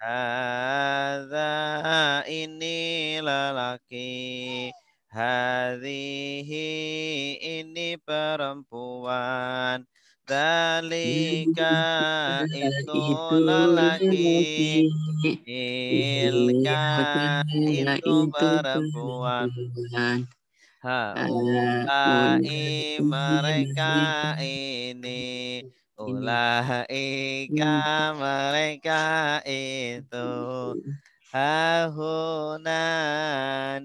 Hadza ini lelaki, hadhihi ini perempuan, dzalika itu lelaki, tilka itu perempuan. Haulai mereka ini, ulaika mereka itu, hahuna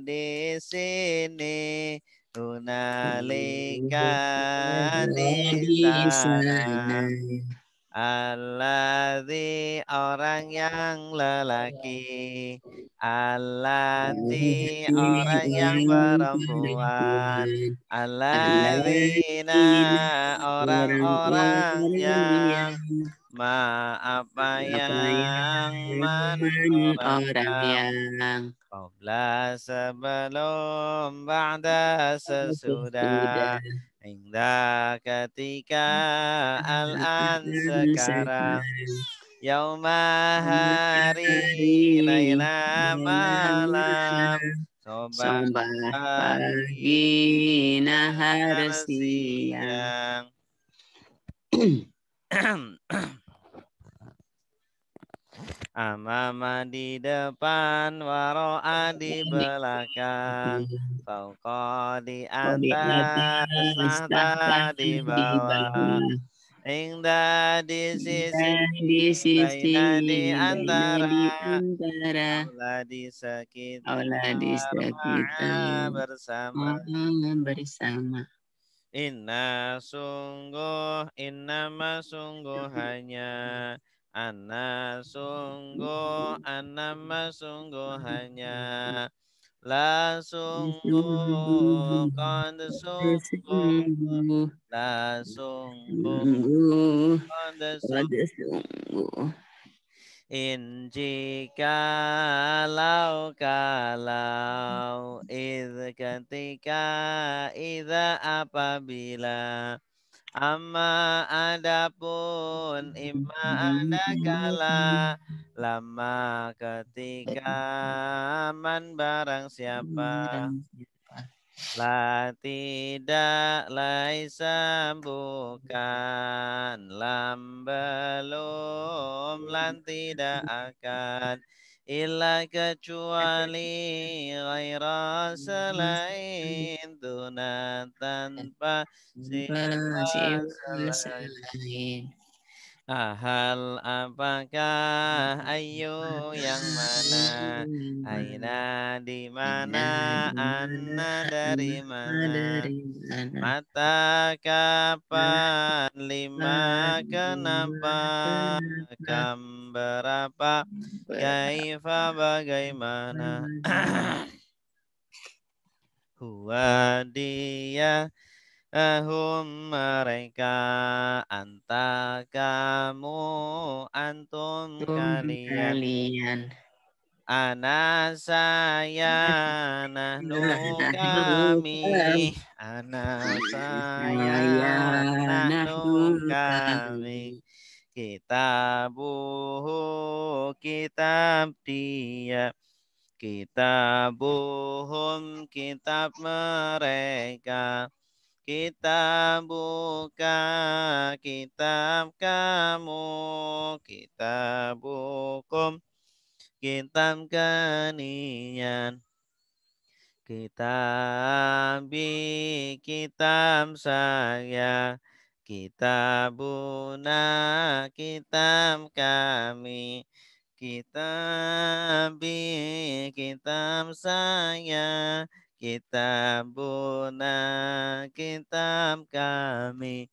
di sini, hunalika di sana. Alladzi orang yang lelaki, allati orang yang perempuan, alladzina orang-orang yang apa yang mana orang yang qabla sebelum ba'da sesudah hingga ketika al-an sekarang yauma hari laila malam sobat pagi nahar siang. Amama di depan, waro'a di belakang, fauqa di atas, tahta di bawah, inda di sisi, baina di antara, aula di sekitar, ma'a bersama. Inna sungguh, innama sungguh hanya, anna sungguh, annama sungguh hanya, la sungguh, qad sungguh, la sungguh, qad sungguh. In jikalau kalau ketika idza apabila amma adapun imma ada kala lama ketika man barang siapa la tidak laisa bukan lam belum lan tidak akan illa kecuali ghaira selain tuna tanpa siwa selain. Hal apakah ayu yang mana, aina di mana, anna dari mana, mata kapan, lima kenapa, kam berapa, kaifa bagaimana, huwa dia mereka anta kamu antum kalian ana saya nahnu kami ana saya nahnu kami kitabuhu kitab dia kitabuhum kitab mereka kitab buka, kitab kamu, kitab hukum, kitab kalian, kitab kitab saya, kitabuna, kitab kami, kitab kitab saya. Kitabuna kitab kami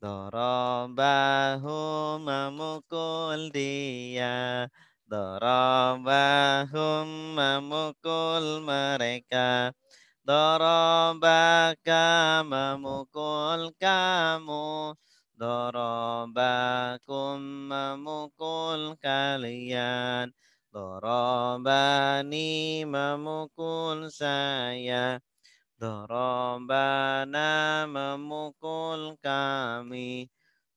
Dorobahu memukul dia Dorobahum memukul mereka Dorobaka memukul kamu Dorobakum memukul kalian Dorobani memukul saya Dorobana memukul kami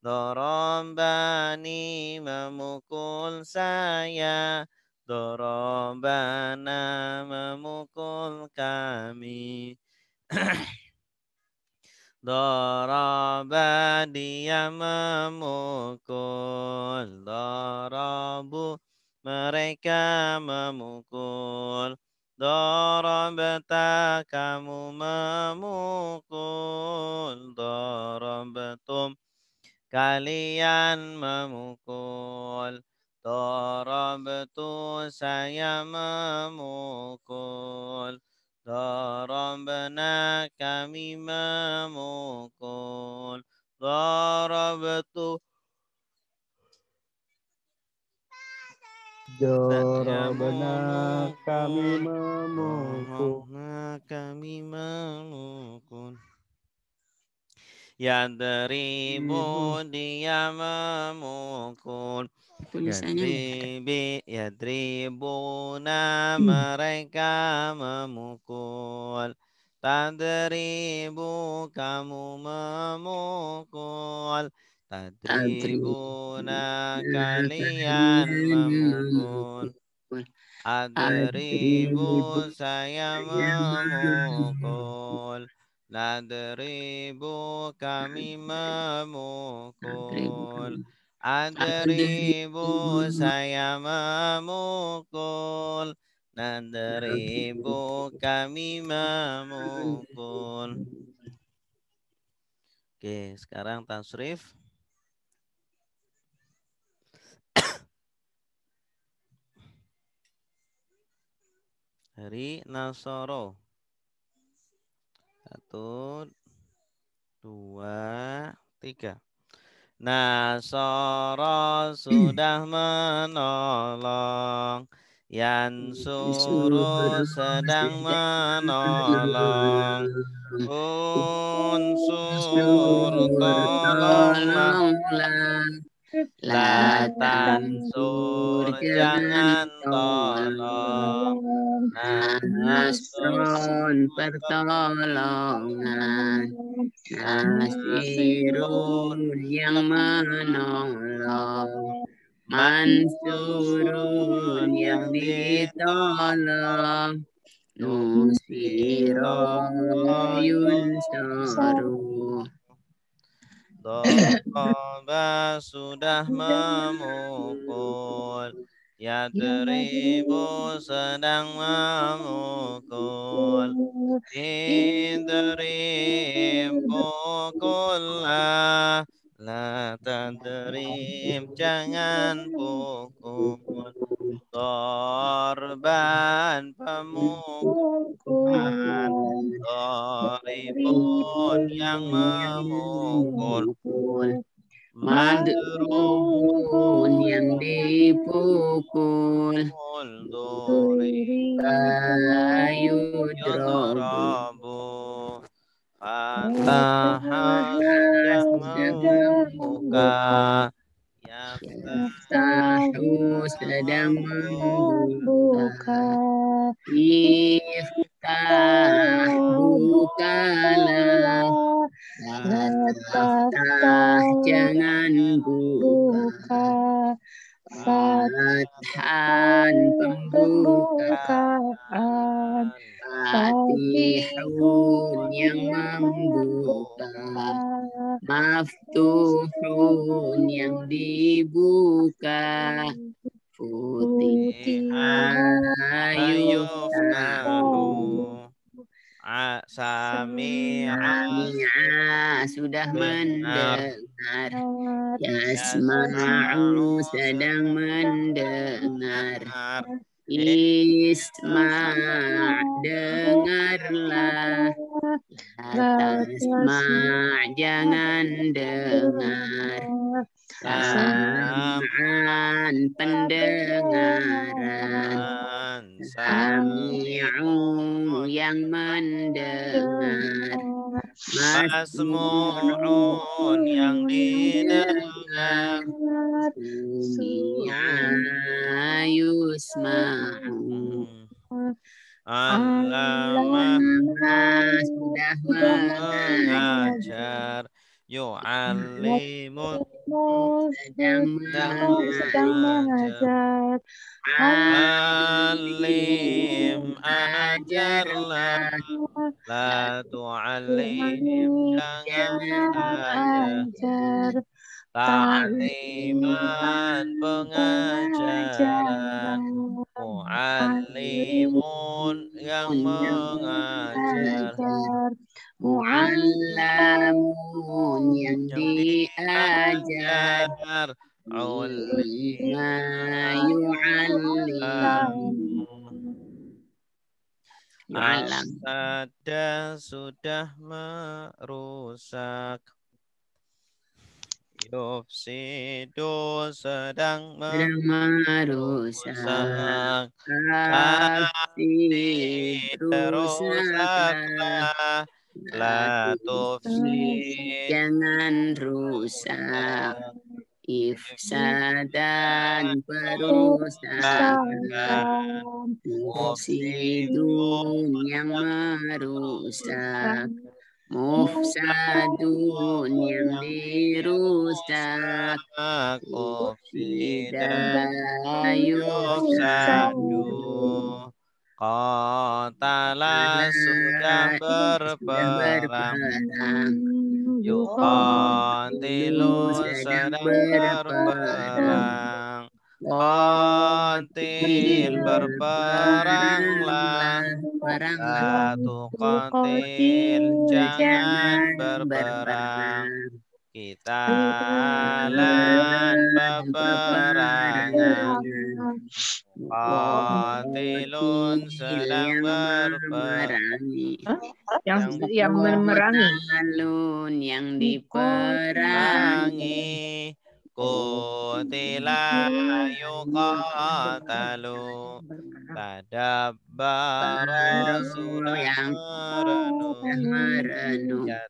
Dorobani memukul saya, dorobana memukul kami. Daraba dia memukul, darabu mereka memukul, darabta kamu memukul, darabatum kalian memukul, darabtu saya memukul. Darabna kami memukul. Darabtu saya Dorobana kami memukul. memukul. Darabna kami memukul. Yadribu dia memukul. Tulisannya Yadribuna mereka memukul. Tadribu kamu memukul. Tadribuna kalian memukul. Adribu saya memukul. Nadribu kami memukul. Adribu saya memukul. Nadribu kami memukul. Oke, sekarang tasrif. Dari Nasoro. 1, 2, 3. Nasoro sudah menolong. Yansuru sedang menolong. Unsur tolonglah. La tansur jangan tolong. Nasron pertolongan, Nasirun yang menolong, Mansurun yang ditolong, Nusiro yunsaru. Daraba sudah memukul. Yadribu sedang memukul. Idrib pukullah. La tadrib jangan pukul. Dorban pemukulan. Doribun yang memukul. Madrubun yang dipukul, Yudrobu Fataha sudah membuka. Yaftahu sedang membuka. Iftah bukalah, Taftah jangan buka. Fathan pembukaan, Fatihun yang membuka, Maftuhun yang dibuka, Futiha yuftahu. Sami'a sudah mendengar, Yasma'u sedang mendengar, Isma' dengarlah, Tasma' jangan dengar, Sam'an pendengaran, Sami'u yang mendengar, Masmu'un yang didengar. Sumi'a yusma'u. Allama sudah mengajar, mengajar. Yu'allimu mengajar. Alim ajarlah, la tu'alim jangan ajar. Ta'liman pengajaran, mu'allimun yang mengajar, mu'allamun yang yang diajar, diajar, ulima yu'allam. Afsada sudah merusak, yufsidu sedang merusak, merusak, kasih rusaklah, rusaklah, la tufsid jangan rusak, ifsadan perusakan, mufsidun yang merusak, mufsadun yang dirusak, Ufsida yufsadu, yufsadu. Qatala sudah berperang, yuqatilu sedang berperang, qatil berperanglah, la tuqatil jangan berperang, qitalan peperangan, qatilun sedang berperang, yang memerangi. Alun yang diperangi, qutila yuqatalu, tadabbara sudah yang merenung, merenung, ya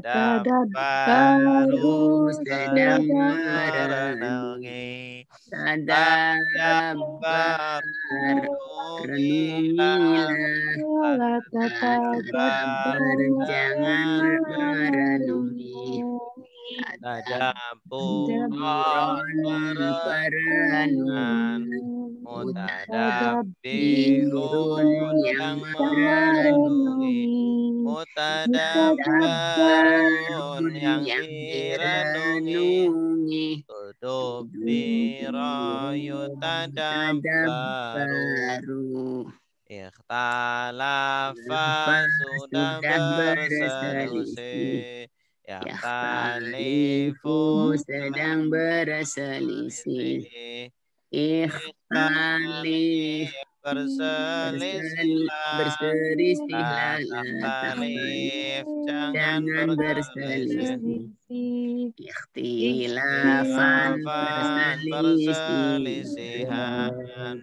tadabbaru sedang merenungi, tadabbar renungilah, tadabbar jangan merenungi, tadabburon perenungan, mutadabbirun yang merenungi, mutadabbarun yang direnungi, direnungi, tudubbira yutadabbaru, ikhtalafa sudah berselisih, yakhtalifu sedang berselisih, ikhtalif berselisihlah, takhtalif jangan berselisih, ikhtilafan perselisihan,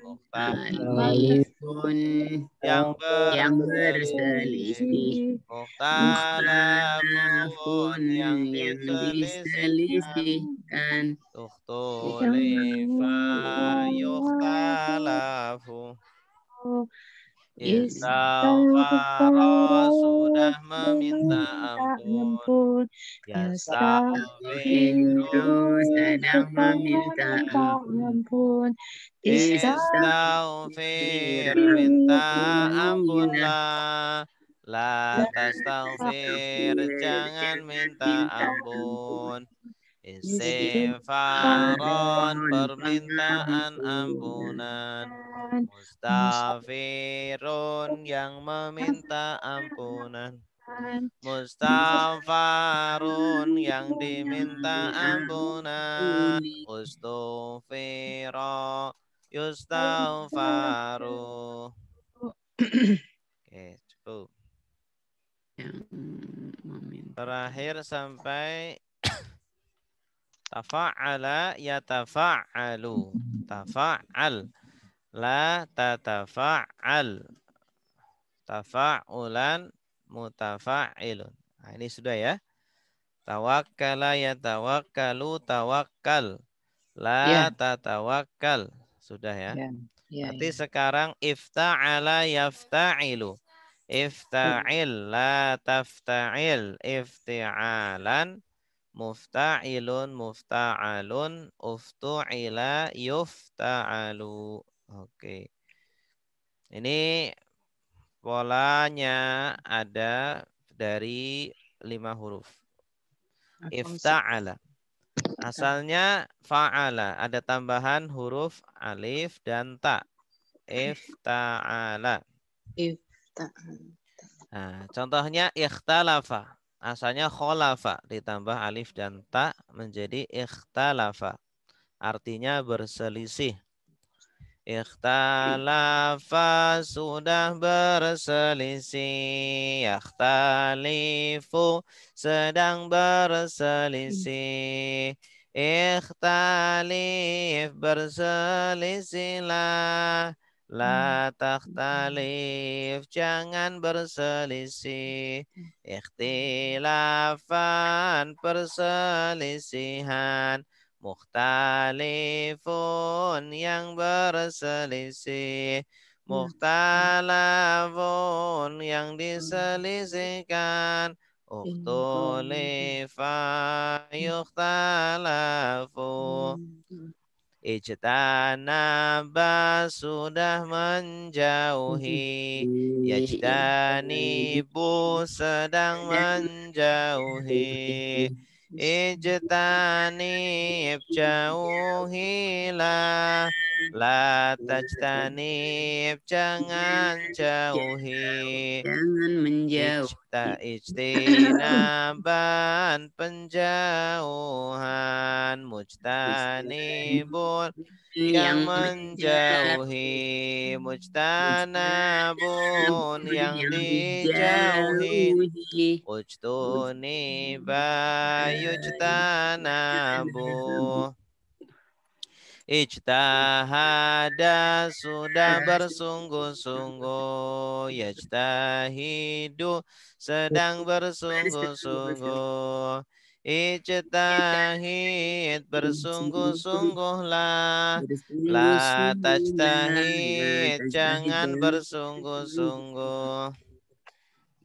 mukhtalifun yang berselisih, mukhtalafun yang diselisihkan, tukhtulifa yukhtalafu, istaghfara sudah meminta ampun, yastaghfiru sedang meminta ampun, istaghfir minta ampunlah, la tastaghfir jangan minta ampun, istighfaron permintaan ampunan, mustaghfirun yang meminta ampunan, mustaghfarun yang diminta ampunan, mustaghfira yustaghfaru. Oke, cukup. Terakhir sampai tafa'ala yatafa'alu. Tafa'al. La tatafa'al. Tafa'ulan mutafa'ilun. Nah, ini sudah ya. Tawakkala yatawakkalu tawakkal. La tatawakkal. Sudah ya. Berarti sekarang ifta'ala yafta'ilu. Ifta'il la tafta'il ifti'alan mufta'ilun, mufta'alun, uftu'ila, yufta'alu. Oke. Ini polanya ada dari 5 huruf. Ifta'ala. Asalnya fa'ala. Ada tambahan huruf alif dan ta. Ifta'ala. Nah, contohnya ikhtalafa. Asalnya kholafa. Ditambah alif dan ta menjadi ikhtalafa. Artinya berselisih. Ikhtalafa sudah berselisih. Yakhtalifu sedang berselisih. Ikhtalif berselisihlah. La takhtalif jangan berselisih. Ikhtilafan perselisihan. Mukhtalifun yang berselisih. Mukhtalafun yang diselisihkan. Ukhtulifa yukhtalafu. Ijtanaba sudah menjauhi. Yajtanibu sedang menjauhi. Ijtanib jauhilah. La tajtanib jangan jauhi. Jangan menjauh. Ijtinaban penjauhan. Mujtanibun yang menjauhi. Mujtanabun yang dijauhi. Ujtuniba yujtanabu. Ijtahada sudah bersungguh-sungguh. Yajtahidu sedang bersungguh-sungguh. Ijtahid bersungguh-sungguhlah. La tajtahid jangan bersungguh-sungguh.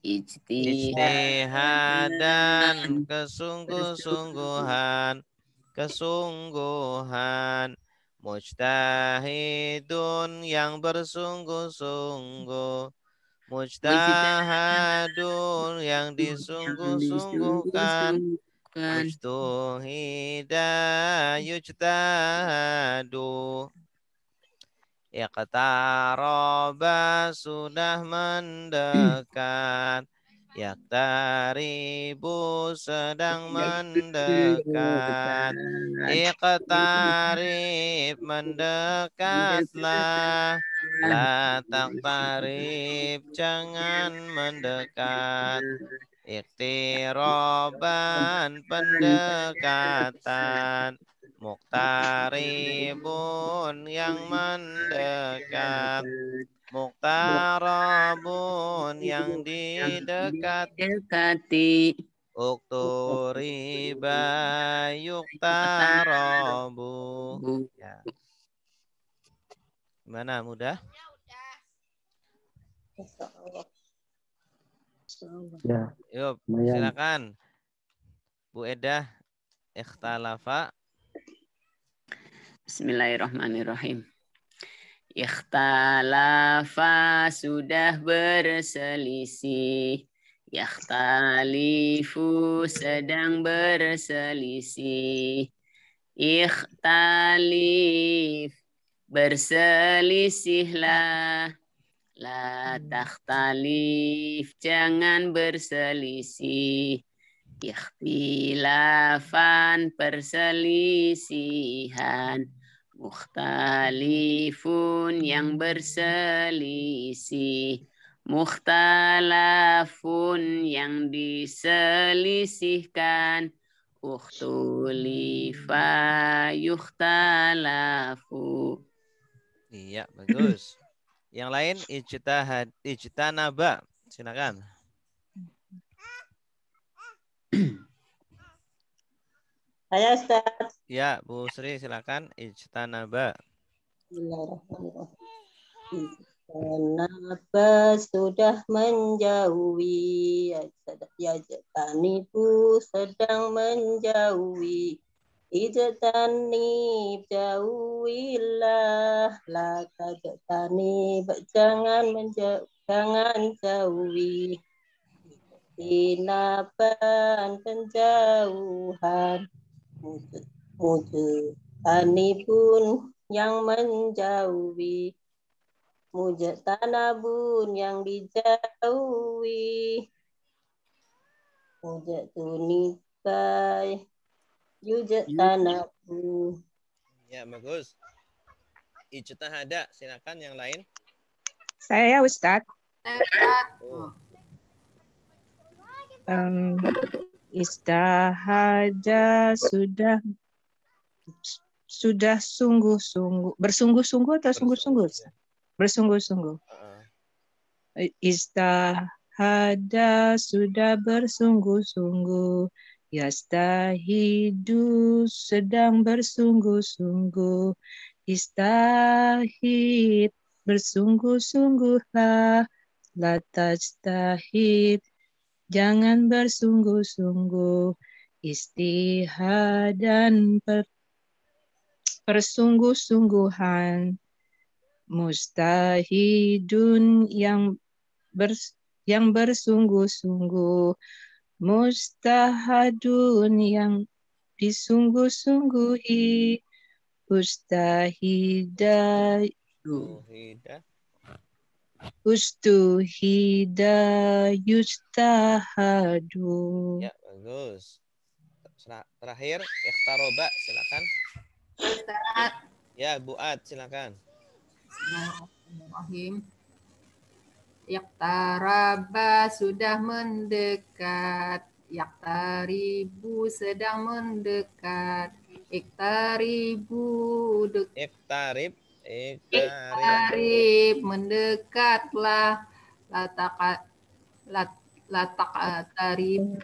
Ijtihadan kesungguh-sungguhan. Kesungguhan. Mujtahidun yang bersungguh-sungguh. Mujtahadun yang disungguh-sungguhkan. Ujtuhida yujtahadu. Iqtaraba sudah mendekat. Yaktaribu sedang mendekat. Iqtarib mendekatlah. La taqtarib jangan mendekat. Iqtiraban pendekatan. Muqtaribun yang mendekat. Muqtarabun yang didekati. Ukturiba yuktarabu. Ya. Gimana, mudah? Ya, Yuk, lumayan. silakan. Bu Edah, ikhtalafa. Bismillahirrahmanirrahim. Ikhtalafa sudah berselisih. Yakhtalifu sedang berselisih. Ikhtalif berselisihlah. La takhtalif jangan berselisih. Ikhtilafan perselisihan. Mukhtalifun yang berselisih. Mukhtalafun yang diselisihkan. Ukhtulifa yukhtalafu. Iya, bagus. Yang lain ijtanaba. Silakan. Saya Ustaz. Ya, Bu Sri silakan ijtanaba. Bismillahirrahmanirrahim. Kenapa sudah menjauhi? Yajtanibu sedang menjauhi. Ijtanib jauhilah. La tajtanib jangan jauhi. Tinaban penjauhan. Mujtanibun yang menjauhi. Mujtanabun yang dijauhi. Mujtunibai yujtanabu. Ya, bagus. Ijtihada, silakan yang lain. Saya Ustadz. Oh. Istahada sudah sungguh-sungguh, bersungguh-sungguh atau sungguh-sungguh? Bersungguh-sungguh. Istahada sudah bersungguh-sungguh. Yastahidu sedang bersungguh-sungguh. Istahid bersungguh-sungguhlah. La tajtahid jangan bersungguh-sungguh. Istihadan persungguh-sungguhan. Mustahidun yang bersungguh-sungguh. Mustahadun yang disungguh-sungguhi. Ustuhida yustahadu. Ya, bagus. Terakhir, ikhtaroba, silakan. Ya, Buat, silakan. Bismillahirrahmanirrahim. Yaktaraba sudah mendekat. Yaktaribu sedang mendekat. Iktaribu Iktarib mendekatlah. Latarib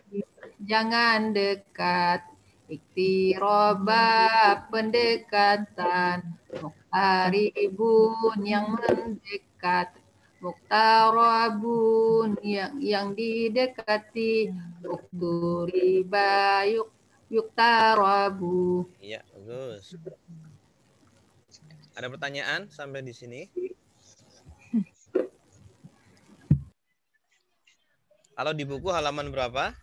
jangan dekat. Iktiroba pendekatan. Muktaribun yang mendekat. Muktarabun yang didekati. Ukturiba yuktarabu. Iya, bagus. Ada pertanyaan sampai di sini? Kalau di buku halaman berapa?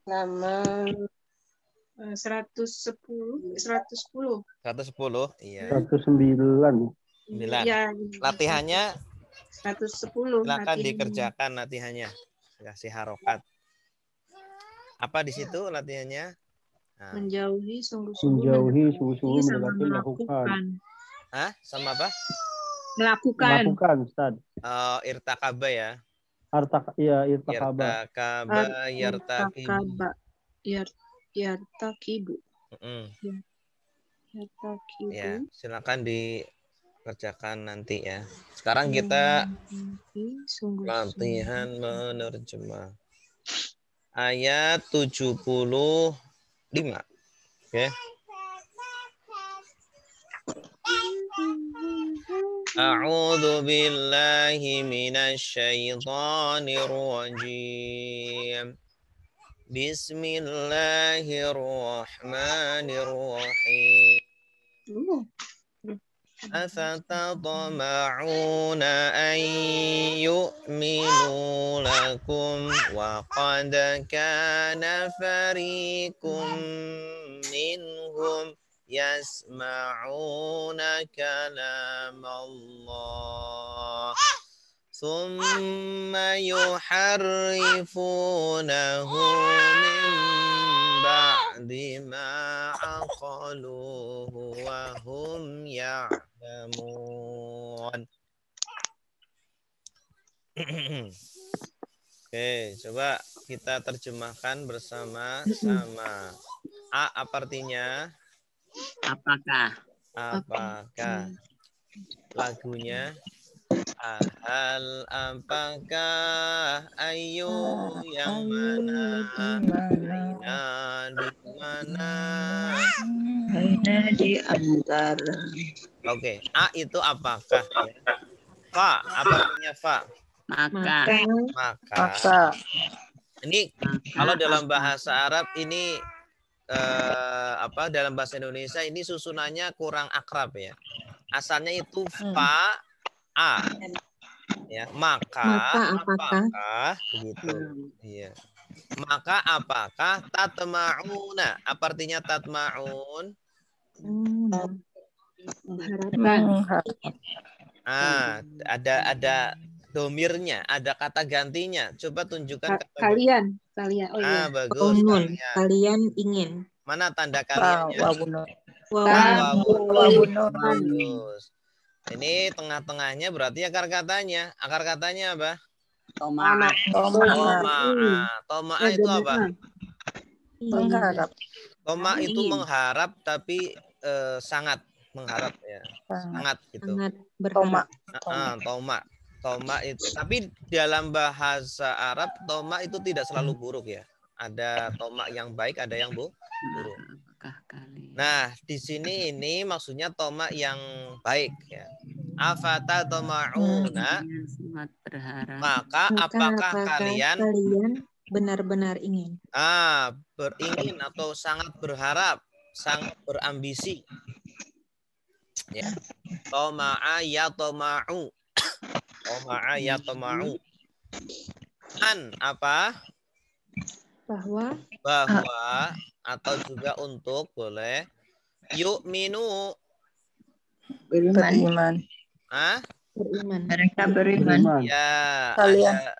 Halaman 110. 110, iya. 109. 9. Ya, Latihannya 110. silakan dikerjakan latihannya. Kasih harokat. Apa di situ latihannya? Nah. Menjauhi sungguh-sungguh mendekati melakukan. Hah? Sama apa? Melakukan, Ustaz. Irtakaba ya. Irtakaba. Yartakibu. Yartakibu. Ya, silakan dikerjakan nanti ya. Sekarang kita latihan menerjemah. Ayat 75. Oke. A'udzu billahi minasy syaithanir rajim. Bismillahirrahmanirrahim. أفتطمعون أن يؤمنوا لكم وقد كان فريق منهم يسمعون كلام الله ثم يحرفونه من بعد ما عقلوه وهم يعلمون. Oke, coba kita terjemahkan bersama-sama. A apa artinya? Apakah? Apakah? Lagunya? Hal apakah ayu yang mana? Aina di mana? Aina di antara. Oke, A itu apakah? Ya. Fa, apa artinya fa? Maka. Maka. Ini kalau dalam bahasa Arab ini dalam bahasa Indonesia ini susunannya kurang akrab ya. Asalnya itu fa a. Ya, maka apakah begitu. Iya. Maka apakah tatma'una? Apa artinya tatma'un? Ada domirnya, ada kata gantinya. Coba tunjukkan kata kalian. Oh iya. Bagus. Kalian ingin. Mana tanda kaliannya? Bagus. Ini tengah-tengahnya berarti akar katanya. Akar katanya apa? Toma'a. Toma'a itu apa? Mengharap. Toma itu mengharap tapi sangat mengharap ya. Sangat gitu. Sangat berharap. Toma itu. Tapi dalam bahasa Arab toma itu tidak selalu buruk ya. Ada toma yang baik, ada yang buruk. Nah, di sini ini maksudnya toma yang baik ya. Afata toma'una, maka apakah kalian benar-benar ingin? Beringin atau sangat berharap, sangat berambisi. Ya. Toma'a ya toma'u. Toma'a ya toma'u. An apa? Bahwa atau juga untuk boleh yu'minu beriman. Beriman. Mereka beriman. Ya, Kalian. ada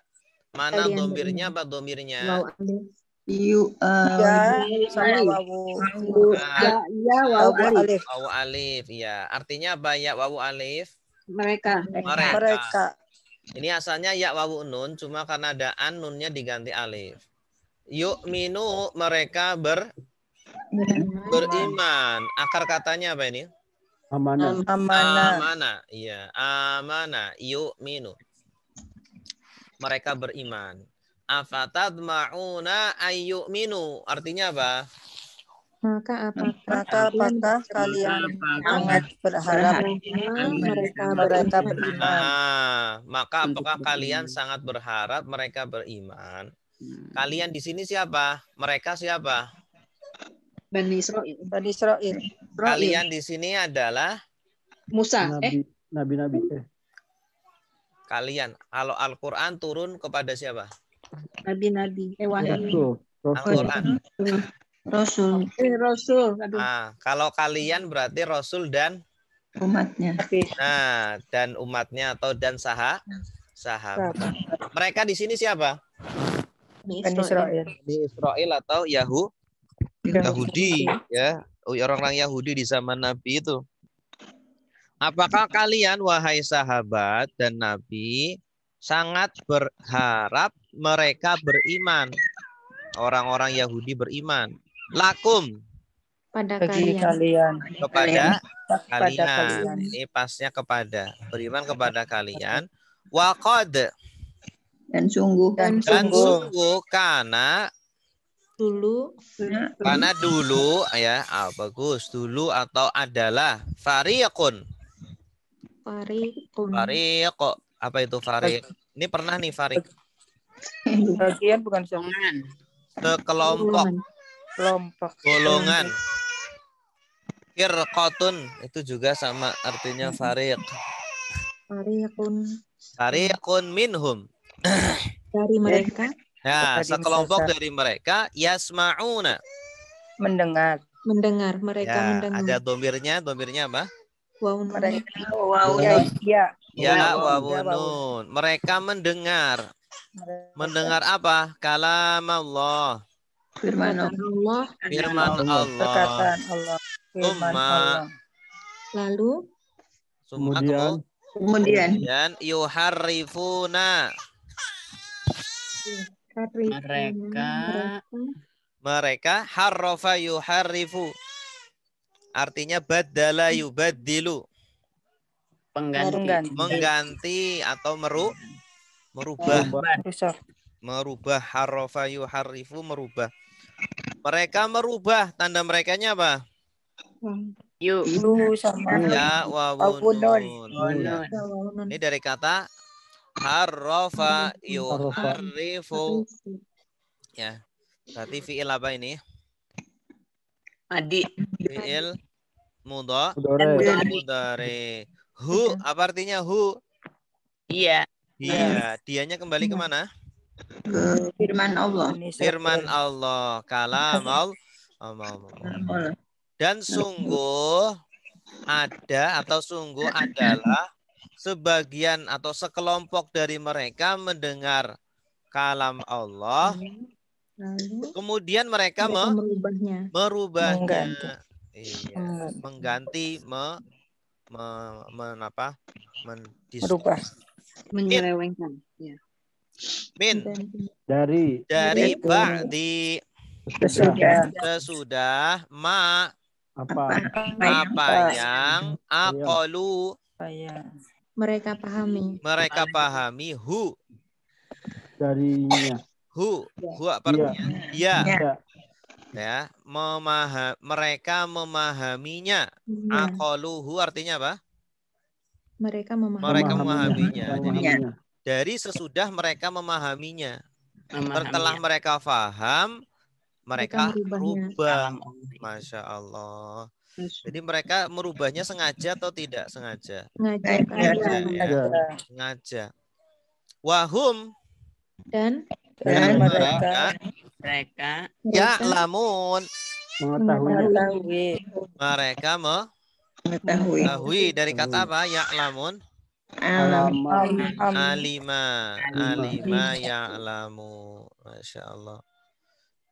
mana domirnya apa domirnya? Wawu alif. Ya, artinya apa ya wawu alif? Mereka. Ini asalnya ya wawu nun, cuma karena ada an nunnya diganti alif. Yu'minu mereka beriman. Akar katanya apa ini? Amanah. Iya, amanah. Yu'minu. Mereka beriman. Afatadma'una ayyu'minu. Artinya apa? Maka apakah kalian sangat berharap mereka beriman? Maka apakah kalian sangat berharap mereka beriman? Kalian di sini siapa? Mereka siapa? Bani Israil. Kalian di sini adalah Musa. Nabi-nabi. Kalian. Kalau Al-Quran turun kepada siapa? Nabi-nabi. Rasul. Al-Quran. Rasul. Rasul. Kalau kalian berarti Rasul dan Umatnya. Nah, dan umatnya atau dan sahabat. Mereka di sini siapa? Bani Israil. Di Israel atau Yahudi ya, orang-orang Yahudi di zaman Nabi itu. Apakah kalian wahai sahabat dan Nabi sangat berharap mereka beriman? Orang-orang Yahudi beriman. Lakum Pada kalian. Kepada kalian. Ini pasnya kepada. Beriman kepada kalian. Waqad Dan sungguh karena dulu ya, bagus dulu atau adalah fariqun. Fariq apa itu fariq? Ini pernah nih fariq. Bagian bukan songan. Sekelompok. Golongan. Firqatun itu juga sama artinya fariq. Fariqun minhum. Dari mereka. Ya, sekelompok dari mereka yasma'una. Mendengar. Mereka ya, mendengar. Ada domirnya apa? Wawun. Wawunun. Mereka mendengar. Mendengar apa? Kalam Allah. Firman Allah. Perkataan Allah. Lalu. Kemudian yuharrifuna. Mereka harrafa yuharrifu. Artinya badala yubaddilu. Mengganti atau merubah. Merubah harrafa yuharrifu merubah. Mereka merubah, tanda merekanya apa? Yuk. Yu sama Ya wawu Wawunun. nun. Ya. Ini dari kata harrofa yuharrifu. Ya. Berarti fi'il apa ini? Adi. Fi'il mudhari. Mudhari. Hu, apa artinya hu? Iya. Iya, dianya kembali kemana? Firman Allah. Firman Allah, kalam Allah. Dan sungguh ada atau sungguh adalah sebagian atau sekelompok dari mereka mendengar kalam Allah, Lalu kemudian mereka merubahnya. merubahnya. Iya, mengganti, Merubah. Menyelewengkan. Ya. Min Dari ba'di sesudah ma apa? yang aqalu Mereka pahami hu Darinya. hu apa artinya? Ya. Ya, mereka memahaminya. Aqaluhu artinya apa? Mereka memahaminya. Jadi dari sesudah mereka memahaminya. Setelah mereka faham, mereka rubah. Masya Allah. Jadi mereka merubahnya sengaja atau tidak sengaja? Sengaja. Wahum dan mereka ya lamun mengetahui. Mereka mengetahui dari kata apa? Ya lamun. Alima ya lamu. Masya Allah.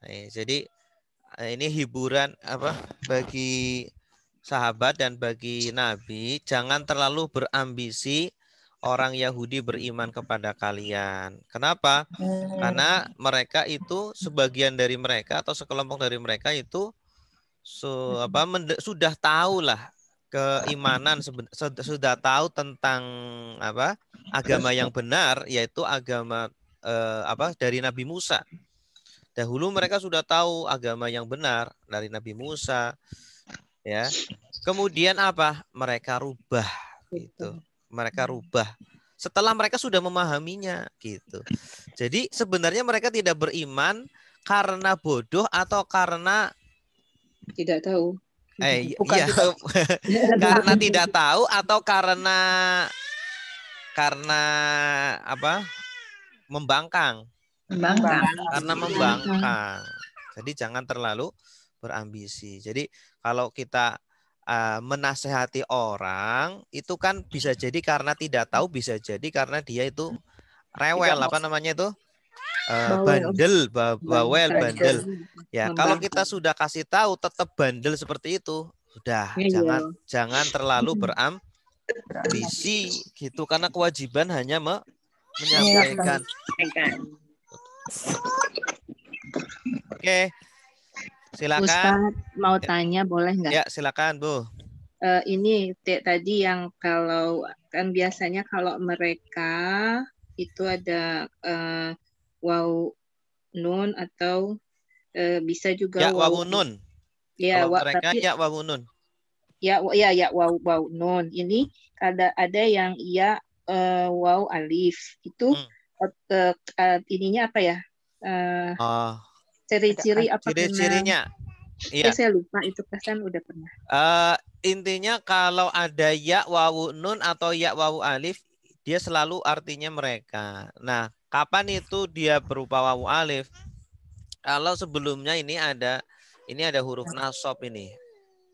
Nah, jadi ini hiburan apa bagi sahabat dan bagi Nabi, jangan terlalu berambisi orang Yahudi beriman kepada kalian. Kenapa? Karena mereka itu sebagian dari mereka atau sekelompok dari mereka itu sudah tahu lah keimanan, sudah tahu tentang apa agama yang benar, yaitu agama dari Nabi Musa. Dahulu mereka sudah tahu agama yang benar dari Nabi Musa, ya. Kemudian apa? Mereka rubah, gitu. Mereka rubah setelah mereka sudah memahaminya, gitu. Jadi sebenarnya mereka tidak beriman karena bodoh atau karena tidak tahu. Iya. Karena tidak tahu atau karena apa? Membangkang. Karena membangkang. Jadi jangan terlalu berambisi. Jadi kalau kita menasehati orang itu kan bisa jadi karena tidak tahu, bisa jadi karena dia itu rewel, apa namanya itu bawel, bandel. Ya, kalau kita sudah kasih tahu tetap bandel seperti itu, sudah jangan terlalu berambisi gitu, karena kewajiban hanya menyampaikan. Oke. Silakan. Ustaz mau tanya boleh nggak? Ya, silakan, Bu. Ini tadi yang kalau kan biasanya kalau mereka itu ada waw nun atau bisa juga ya waw nun. Ya, mereka tapi, ya waw nun. Ya waw nun. Ini ada yang ya waw alif. Itu ininya apa ya? Ciri-ciri apa? Ciri-cirinya. Iya. Saya lupa itu pesan udah pernah. Intinya kalau ada ya wawu nun atau ya wawu alif, dia selalu artinya mereka. Nah, kapan itu dia berupa wawu alif? Kalau sebelumnya ini ada huruf nasab ini.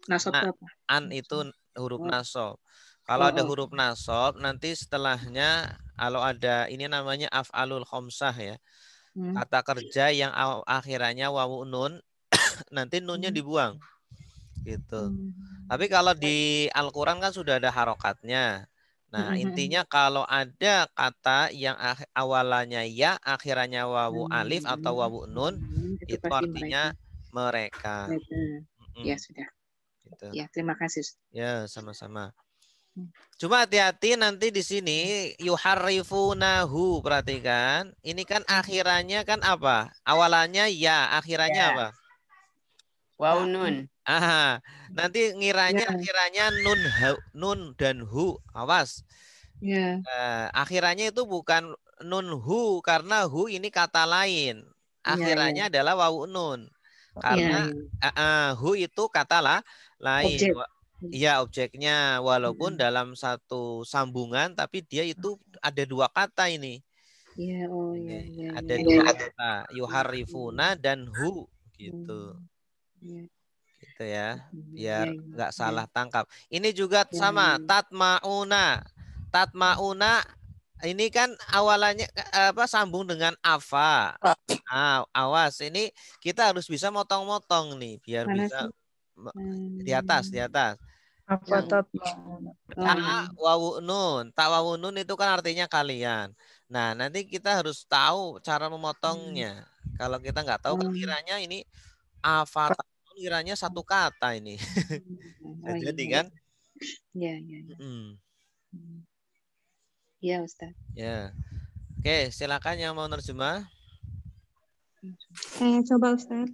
Nasab apa? An itu huruf nasab. Kalau ada huruf nasab, nanti setelahnya kalau ada ini namanya af'alul khamsah ya. Kata kerja yang akhirannya wawu nun, nanti nunnya dibuang gitu. Tapi kalau di Al-Quran kan sudah ada harokatnya. Nah, intinya kalau ada kata yang awalannya ya, akhirannya wawu alif atau wawu nun, itu artinya mereka. Ya sudah. Gitu. Ya, terima kasih. Ya, sama-sama. Cuma hati-hati nanti di sini yuharrifunahu, perhatikan. Ini kan akhirannya kan apa? Awalannya ya, akhirannya apa? Waw nun. Nanti akhirannya nun dan hu. Awas. Ya. Akhirannya itu bukan nun hu karena hu ini kata lain. Akhirannya adalah waw nun. Karena hu itu kata lain. Iya, objeknya walaupun dalam satu sambungan tapi dia itu ada dua kata ini. Iya, Ada dua kata, yuharifuna dan hu gitu. Gitu ya. Biar nggak salah tangkap. Ini juga sama tatmauna. Tatmauna ini kan awalannya sambung dengan afa. Awas, ini kita harus bisa motong-motong nih biar bisa di atas. Apa Tak wawunun. Tak wawunun itu kan artinya kalian. Nah, nanti kita harus tahu cara memotongnya. Kalau kita nggak tahu kan kiranya ini avatar, kiranya satu kata ini. Jadi kan? Iya. Iya, Ustaz. Ya. Oke, silakan yang mau nerjemah. Coba Ustaz.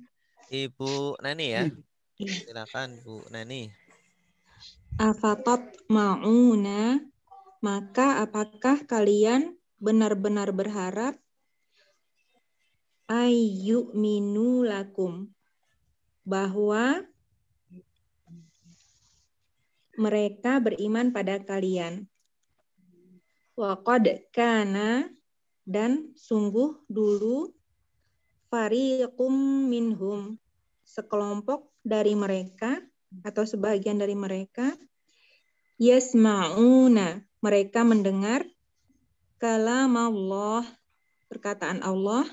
Ibu Nani ya. Silakan Bu Nani. Afatot ma'una, maka apakah kalian benar-benar berharap ayyuminu lakum, bahwa mereka beriman pada kalian. Wa qad kana, dan sungguh dulu, fariqum minhum, sekelompok dari mereka atau sebagian dari mereka, yasma'una, mereka mendengar kalam Allah, perkataan Allah,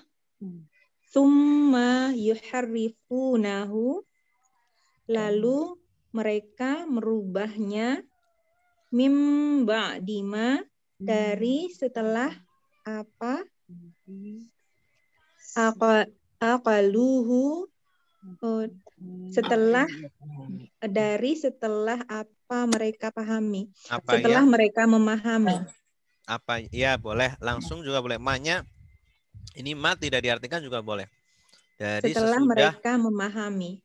summa yuharrifunahu, lalu mereka merubahnya, mim ba'dima, dari setelah apa aqaluhu, setelah apa mereka pahami, setelah mereka memahami. Apa ya, boleh langsung juga boleh. Ma-nya ini ma tidak diartikan juga boleh. Dari setelah sesudah mereka memahami.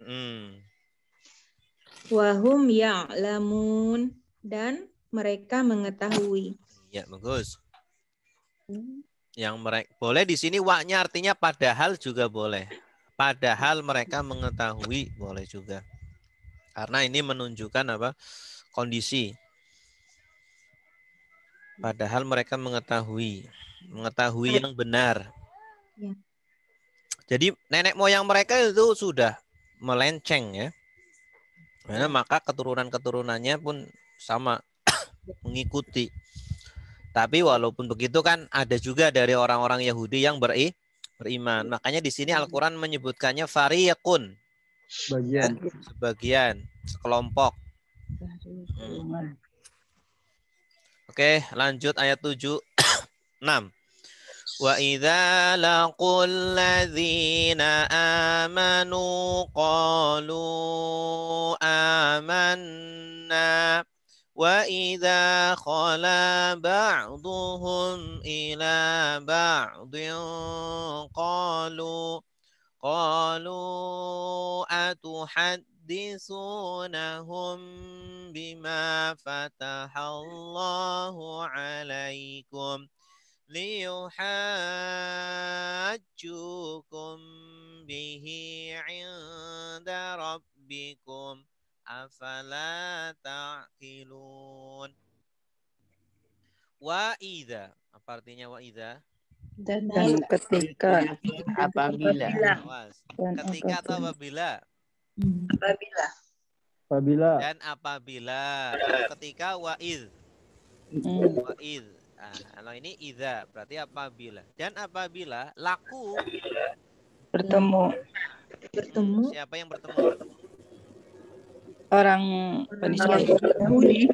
Wahum ya'lamun, dan mereka mengetahui. Ya, bagus. Yang mereka boleh di sini wa-nya artinya padahal juga boleh. Padahal mereka mengetahui boleh juga. Karena ini menunjukkan apa? Kondisi. Padahal mereka mengetahui yang benar. Ya. Jadi nenek moyang mereka itu sudah melenceng ya. Karena maka keturunan-keturunannya pun sama mengikuti. Tapi walaupun begitu kan ada juga dari orang-orang Yahudi yang beriman. Makanya di sini Al-Quran menyebutkannya fariqun. Sebagian, sekelompok. Oke, lanjut ayat 7. 6. Wa idza laqul ladzina amanu qalu amanna wa idza khala ba'duhum ila ba'din qalu atuhadditsunahum bima fatahallahu alaikum liyuhajjukum bihi 'inda rabbikum afala ta'qilun. Wa idza, apa artinya wa idza? Dan ketika, Apabila. Ketika atau apabila? Apabila. Dan apabila. Ketika wa idz. Wa idz. Nah, kalau ini idza berarti apabila. Dan apabila laku bertemu. Siapa yang bertemu? Orang Yahudi.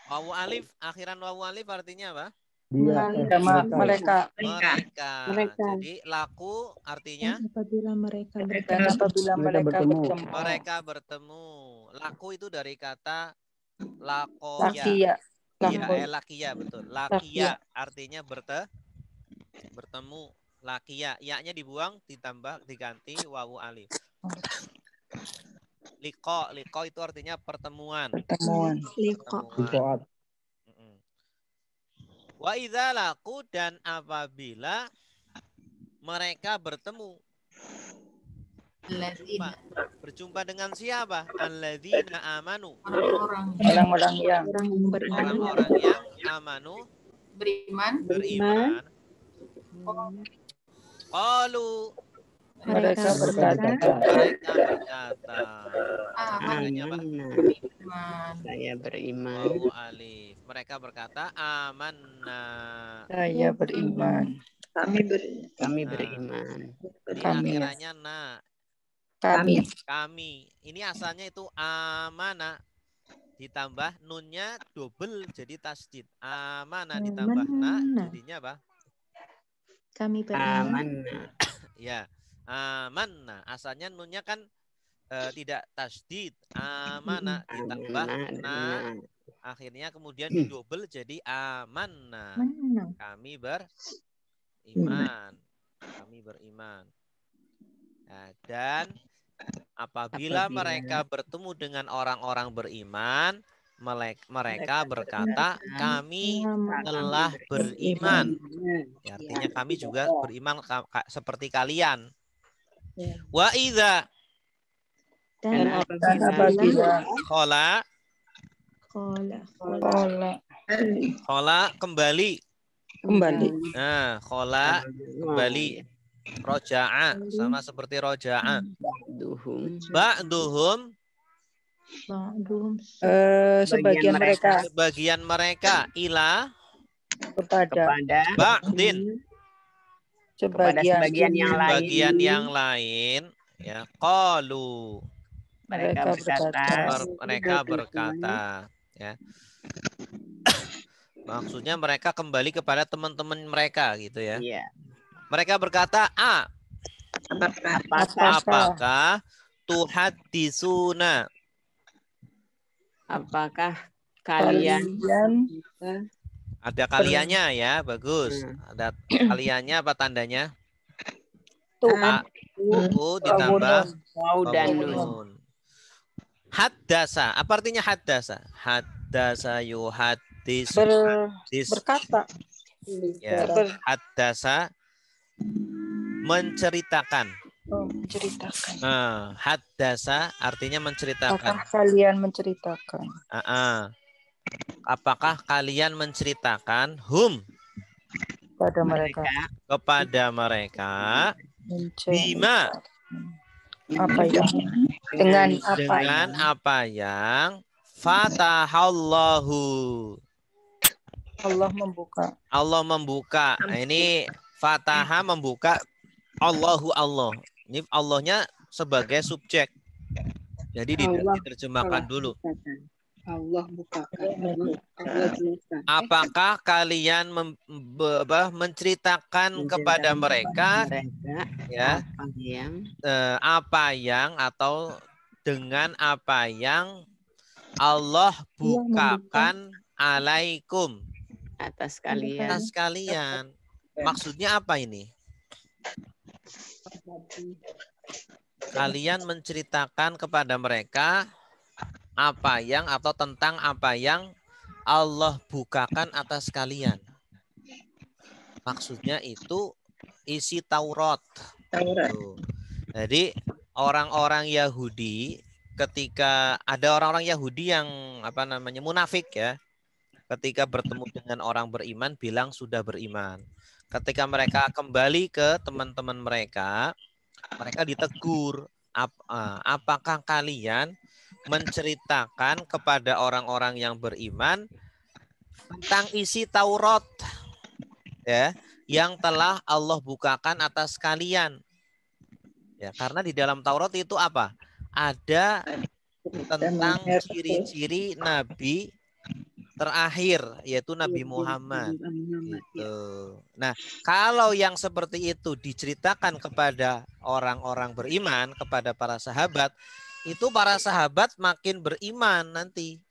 Wawu alif, akhiran wawu alif artinya apa? Mereka. Jadi laku artinya apabila mereka bertemu. Mereka bertemu. Laku itu dari kata lakoya. Lakia, betul. Lakia artinya bertemu. Lakia, ya-nya dibuang, diganti wawu alif. Liko itu artinya pertemuan. Liqa. Pertemuan. Wa idza laqu, dan apabila mereka bertemu. Berjumpa dengan siapa? Alladzina amanu. Orang-orang yang Orang-orang yang amanu, beriman. Qalu, mereka berkata, Saya beriman. Wawu alif. Mereka berkata amanna. saya beriman. Kami beriman. Ini Kami. akhirannya na. Kami. Ini asalnya itu amana. Ditambah nunnya double jadi tasdid. Amana ditambah na jadinya apa? Kami beriman. Amanna. Ya. Amanna. Asalnya nunnya kan tidak tasdid. Amana ditambah na. Akhirnya kemudian didouble jadi amanna. Kami beriman. Kami beriman. Nah, dan apabila mereka bertemu dengan orang-orang beriman, mereka berkata, kami telah beriman. Ya, artinya kami juga beriman seperti kalian. Wa idza, Dan apabila khola kembali. Nah, khola kembali. Roja'a sama seperti roja'a. Ba'duhum sebagian mereka ila kepada ba'din sebagian yang lain ya qalu mereka berkata ya. Maksudnya mereka kembali kepada teman-teman mereka gitu ya. Iya. Mereka berkata, apakah tuhadisuna? Apakah kalian ada kaliannya ya, bagus. Ada kaliannya apa tandanya? Ditambah waw dan nun. Haddasa, apa artinya haddasa? Haddasa yuhaddisu. Berkata. Ya, haddasa menceritakan. Haddasa artinya menceritakan. Apakah kalian menceritakan? Apakah kalian menceritakan kepada mereka bima dengan apa yang fatahallahu Allah membuka. Nah, ini fataha membuka, Allah. Ini Allahnya sebagai subjek. Jadi diterjemahkan dulu. Allah bukakan. Allah jelaskan. Apakah kalian menceritakan kepada mereka ya apa yang atau dengan apa yang Allah bukakan alaikum atas kalian. Maksudnya apa ini? Kalian menceritakan kepada mereka apa yang atau tentang apa yang Allah bukakan atas kalian. Maksudnya itu isi Taurat. Jadi orang-orang Yahudi, ketika ada orang-orang Yahudi yang munafik ya, ketika bertemu dengan orang beriman bilang sudah beriman. Ketika mereka kembali ke teman-teman mereka ditegur, apakah kalian menceritakan kepada orang-orang yang beriman tentang isi Taurat ya yang telah Allah bukakan atas kalian. Ya, karena di dalam Taurat itu apa? Ada tentang ciri-ciri nabi terakhir yaitu Nabi Muhammad. Gitu. Nah, kalau yang seperti itu diceritakan kepada orang-orang beriman, kepada para sahabat, itu para sahabat makin beriman nanti.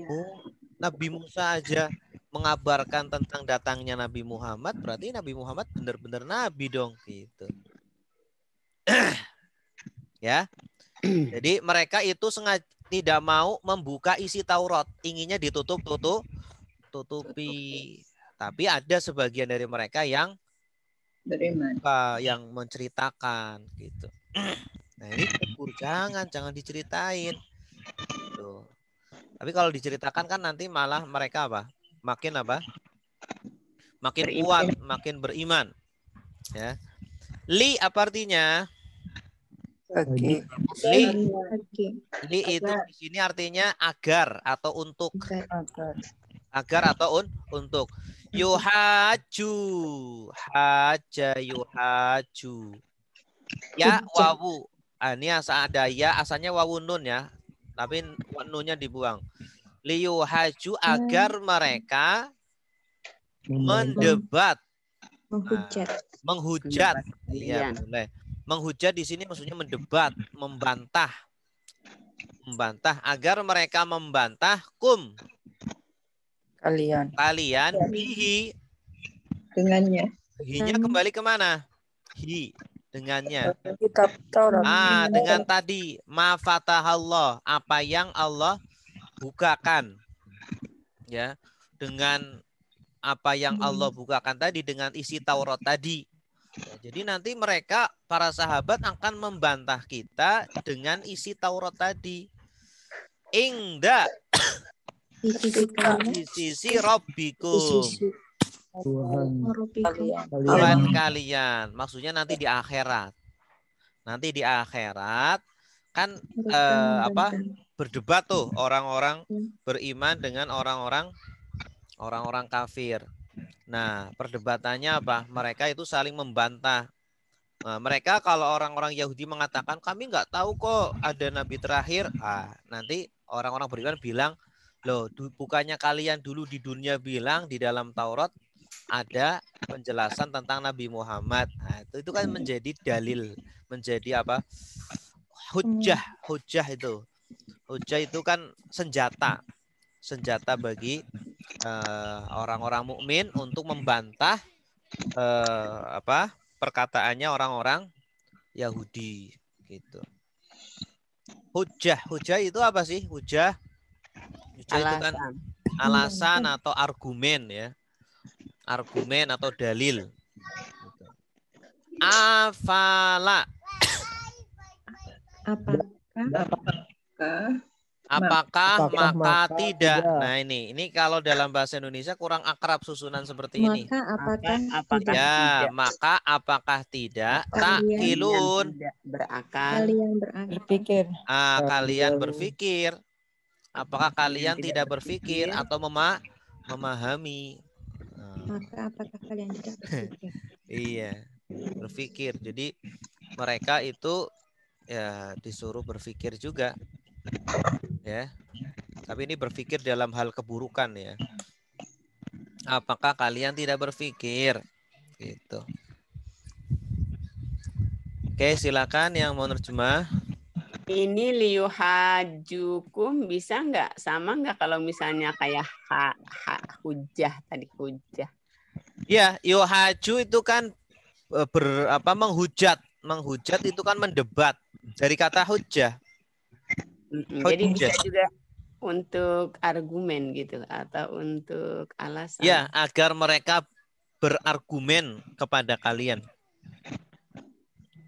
Oh, Nabi Musa aja mengabarkan tentang datangnya Nabi Muhammad, berarti Nabi Muhammad benar-benar nabi dong gitu. Ya. Jadi mereka itu sengaja tidak mau membuka isi Taurat, inginnya tutupi. Tapi ada sebagian dari mereka yang beriman, yang menceritakan gitu. Nah ini tegur, jangan diceritain. Tuh. Tapi kalau diceritakan kan nanti malah mereka makin Beriman. kuat, makin beriman. Ya. Li apa artinya? Oke. Li itu di sini artinya agar atau untuk. Agar atau untuk. Yuhaju, haja yuhaju. Ya wawu. Ini ada ya, asalnya wawu nun ya. Tapi nunnya dibuang. Liyuhaju agar mereka mendebat. Menghujat. Iya, boleh. Menghujat di sini maksudnya mendebat, membantah. Membantah agar mereka membantah kalian bihi. dengannya. Hi-nya kembali kemana? Hi. Dengannya. Kitab Taurat. Dengan tadi ma fatahallah, apa yang Allah bukakan. Ya, dengan apa yang Allah bukakan tadi, dengan isi Taurat tadi. Ya, jadi nanti mereka para sahabat akan membantah kita dengan isi Taurat tadi. Ingda di sisi Rabbikum. Tuhan kalian, maksudnya nanti di akhirat. Nanti di akhirat kan berdebat tuh orang-orang beriman dengan orang-orang kafir. Nah, perdebatannya apa? Mereka itu saling membantah. Nah, mereka kalau orang-orang Yahudi mengatakan kami nggak tahu kok ada nabi terakhir. Nanti orang-orang beriman bilang, loh, bukannya kalian dulu di dunia bilang di dalam Taurat ada penjelasan tentang Nabi Muhammad. Nah, itu kan menjadi dalil, menjadi hujah itu. Hujah itu kan senjata bagi orang-orang mukmin untuk membantah perkataannya orang-orang Yahudi gitu. Hujah itu apa sih? Hujah itu kan alasan atau argumen ya. Argumen atau dalil. Afala. Apakah maka tidak. Nah ini kalau dalam bahasa Indonesia kurang akrab susunan seperti ini. Maka apakah tidak takilun berakal. Berpikir. Kalian berpikir. Apakah kalian tidak berpikir atau memahami? Maka apakah kalian tidak berpikir? Iya, berpikir. Jadi mereka itu ya disuruh berpikir juga. Ya. Tapi ini berpikir dalam hal keburukan ya. Apakah kalian tidak berpikir? Gitu. Oke, silakan yang mau nerjemah. Ini liyuhajukum bisa nggak? Sama nggak kalau misalnya kayak hujah tadi, hujah? Ya, yuhaju itu kan menghujat. Menghujat itu kan mendebat. Dari kata hujah. Jadi bisa juga untuk argumen gitu atau untuk alasan. Ya, agar mereka berargumen kepada kalian.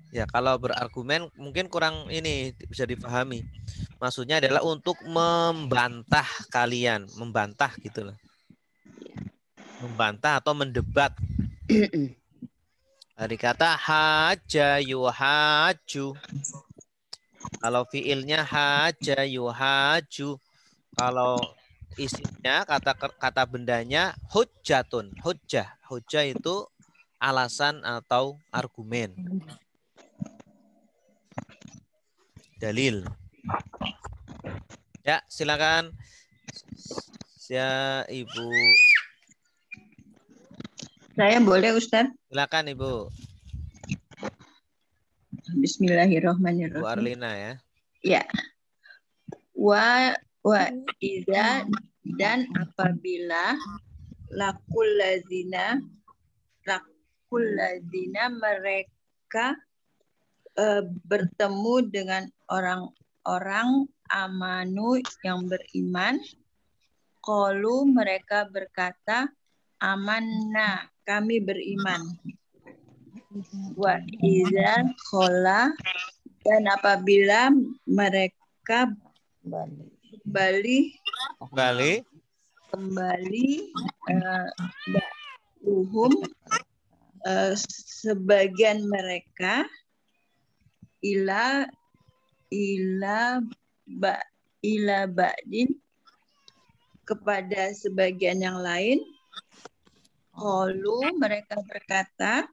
Ya, kalau berargumen mungkin kurang ini bisa dipahami. Maksudnya adalah untuk membantah kalian, membantah gitulah. Membantah atau mendebat. Dari kata haja yuhaju. Kalau fiilnya haja yuhaju. Kalau isinya kata bendanya hujjatun. Hujjah itu alasan atau argumen. Dalil. Ya, silakan. Ya, Ibu. Saya boleh, Ustaz? Silakan, Ibu. Bismillahirrahmanirrahim. Bu Arlina ya. Ya. Wa idza dan apabila lakul lazina mereka bertemu dengan orang-orang amanu yang beriman. Qalu mereka berkata, amanna, kami beriman. Wa idza khola, dan apabila mereka kembali sebagian mereka ila ba'din, kepada sebagian yang lain. Qalu mereka berkata,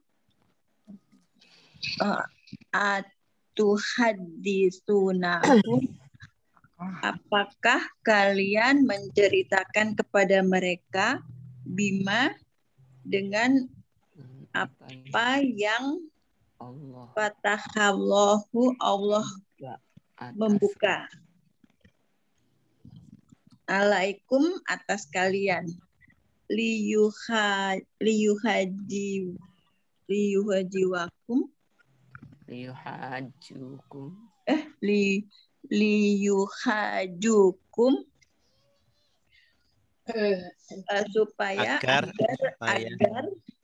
atuhadditsunahum, apakah kalian menceritakan kepada mereka bima, dengan apa yang fatahallahu, Allah membuka, alaikum, atas kalian, liyuhajukum, supaya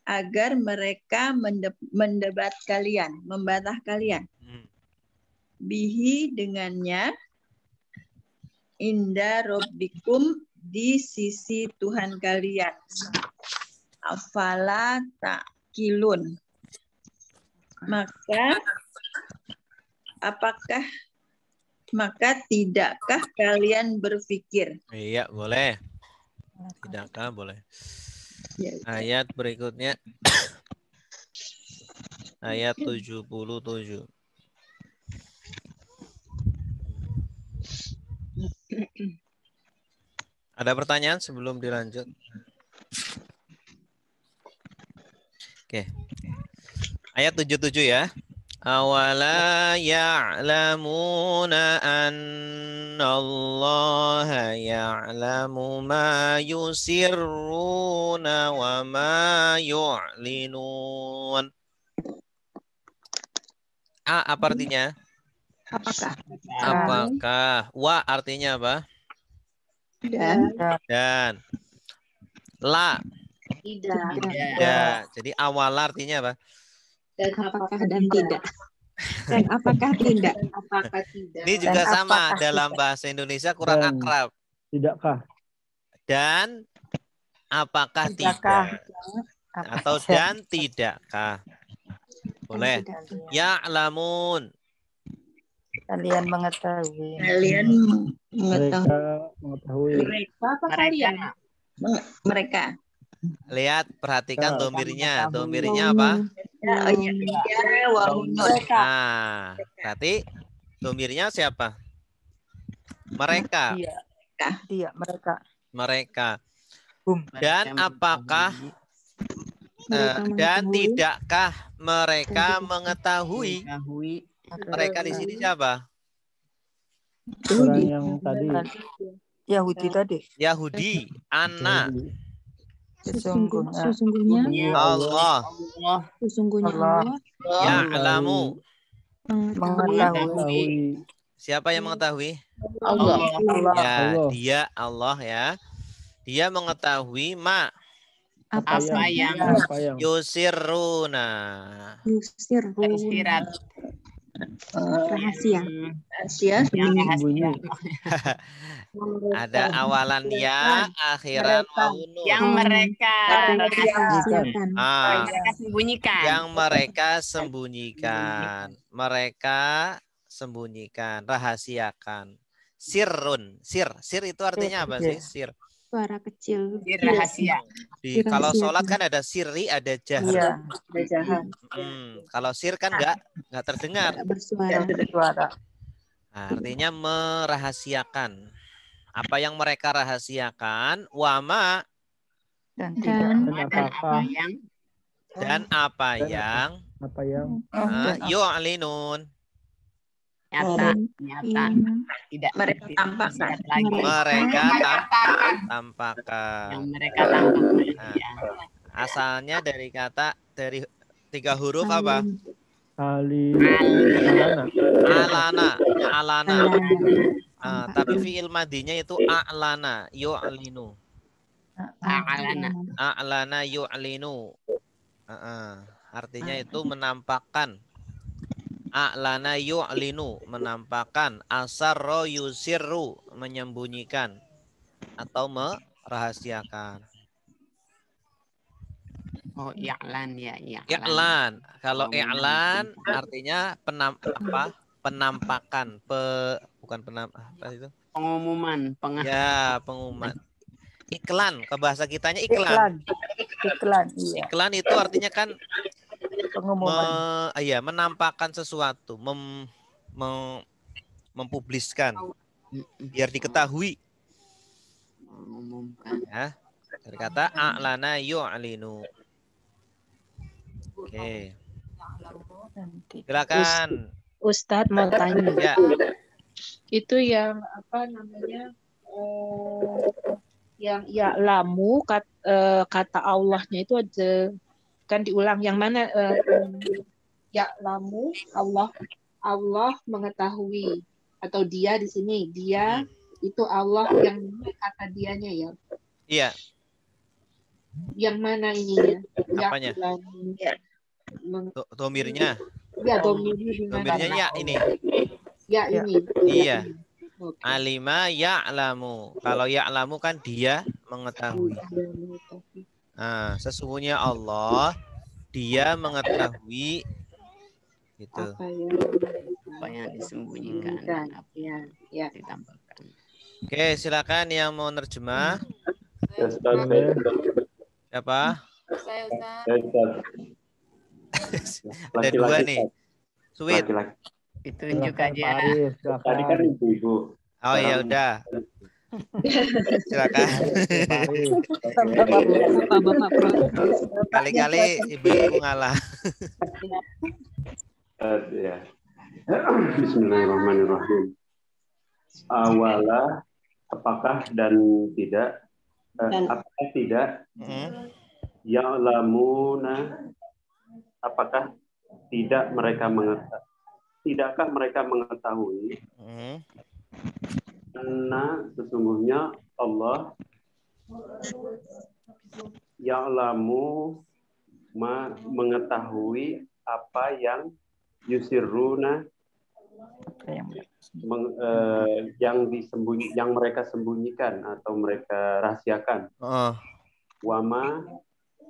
agar mereka mendebat kalian, membantah kalian. Bihi, dengannya, inda rabbikum, di sisi Tuhan kalian. Afala ta'qilun, maka tidakkah kalian berpikir? Iya, boleh. Tidakkah, boleh. Ayat berikutnya. Ayat 77. Ada pertanyaan sebelum dilanjut? Oke. Ayat 77 ya. Awala ya'lamuna annallaha ya'lamu ma yusirruna wa ma yu'linun. Apa artinya? Apakah? Wa artinya apa? Dan. La. Tidak. Jadi awal artinya apa? Dan apakah dan tidak. Dan apakah tidak. Apakah tidak. Ini juga dan sama dalam bahasa Indonesia kurang akrab. Tidakkah. Dan apakah tidak. Atau dan tidakkah. Boleh. Ya'lamun. Kalian mengetahui. Kalian mengetahui. Mereka apa kalian? Mereka. Lihat, perhatikan domirnya. Domirnya apa? Nah, berarti domirnya siapa? Mereka. Dia, mereka. Mereka. Dan apakah dan tidakkah mereka mengetahui? Mereka di sini siapa? Orang yang tadi. Yahudi tadi. Yahudi. Anak. Sesungguhnya Allah. Sesungguhnya Allah. Ya'lamu. Mengetahui. Siapa yang mengetahui? Allah. Ya, dia Allah ya. Dia mengetahui apa yang yusirruna. Rahasia. Ada awalan ya, akhiran nun. Yang mereka sembunyikan. Yang mereka sembunyikan. Mereka sembunyikan, rahasiakan. Sirrun. Sir itu artinya apa sih? Sir. Suara kecil. Rahasia. Kalau sholat kan ada sirri, ada jahar. Kalau sir kan nggak terdengar. Bersuara. Nah, artinya merahasiakan. Apa yang mereka rahasiakan? Wama. Dan apa yang yu'linun. Nyata. Tidak mereka tampakkan. Mereka tampakkan. Yang mereka tampakkan. Asalnya dari 3 huruf apa? Alana. Tapi fiil madinya itu a'lana yu'linu. A'lana yu'linu. Artinya itu menampakkan. A'lana yu'linu, menampakkan. Asarro yusirru, menyembunyikan atau merahasiakan. Oh, i'lan ya, I'lan. Kalau i'lan artinya penampakan, bukan apa itu? Pengumuman, Ya, pengumuman. Iklan, ke bahasa kitanya iklan. Iya. Iklan itu artinya kan Pengumuman. menampakkan sesuatu, mempubliskan biar diketahui. mengumumkan. Ya. Dari kata a'lana yu'linu. Oke. Silakan. Ustadz mau tanya. Ya. Itu yang apa namanya? Yang ya'lamu kata Allahnya itu ada kan diulang yang mana ya'lamu Allah mengetahui atau dia di sini dia itu Allah yang kata dianya ya. Iya. Yang mana ininya? Apanya? Domirnya. Ya, domirnya ya ini. Ya ini. Iya. Alima ya'lamu. Kalau ya'lamu kan dia mengetahui. Nah, sesungguhnya Allah dia mengetahui gitu. Apa yang disembunyikan, ya. Ditambahkan. Oke, silakan yang mau nerjemah. Siapa? Saya Ustaz. Ada dua nih. Sweet. Ditunjuk aja. Tadi kan ibu-ibu. Oh ya udah. Silakan. Kali-kali ibu ngalah. Ya. Bismillahirrahmanirrahim. Awala, apakah dan tidak? Apakah tidak? Ya'lamuna, apakah tidak mereka mengetahui? Tidakkah mereka mengetahui? Karena sesungguhnya Allah ya'lamu mengetahui apa yang yusirruna yang mereka sembunyikan atau mereka rahasiakan. Wama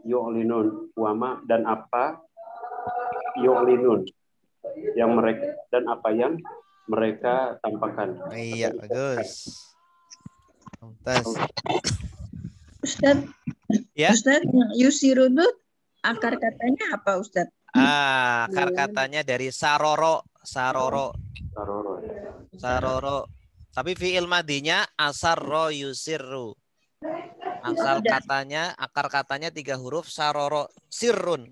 yu'linun, wama dan apa yu'linun yang mereka dan apa yang mereka tampakkan. Iya, bagus. Tes. Ustaz. Ya. Ustaz, yusirun akar katanya apa, Ustaz? Akar katanya dari saroro. Tapi fi'il madinya asarro yusirru. Akar katanya 3 huruf saroro sirrun.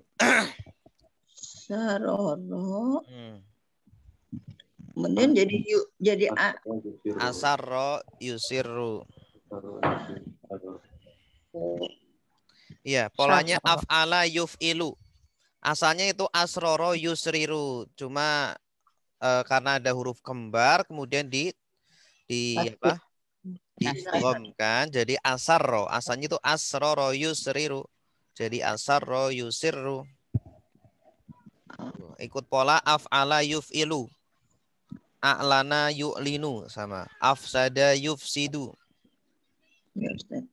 Saroro. Kemudian jadi asarro yusirru. Iya, polanya af'ala yuf'ilu. Asalnya itu asroro yusriru. Cuma karena ada huruf kembar kemudian digomkan jadi asarro. Asalnya itu asroro yusriru. Jadi asarro yusirru. Ikut pola af'ala yuf'ilu. A'lana yu'linu sama. Afsada yufsidu. Ya, Ustaz.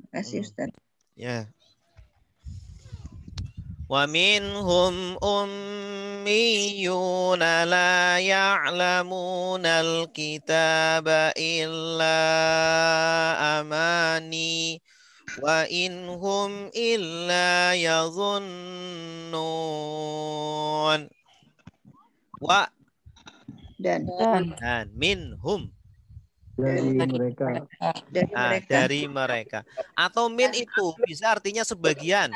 Makasih, Ustaz. Ya. Wa minhum ummiyuna la ya'lamuna al-kitaba illa amani wa inhum illa yadhunnun. Wa dan minhum dari mereka. Atau min itu bisa artinya sebagian.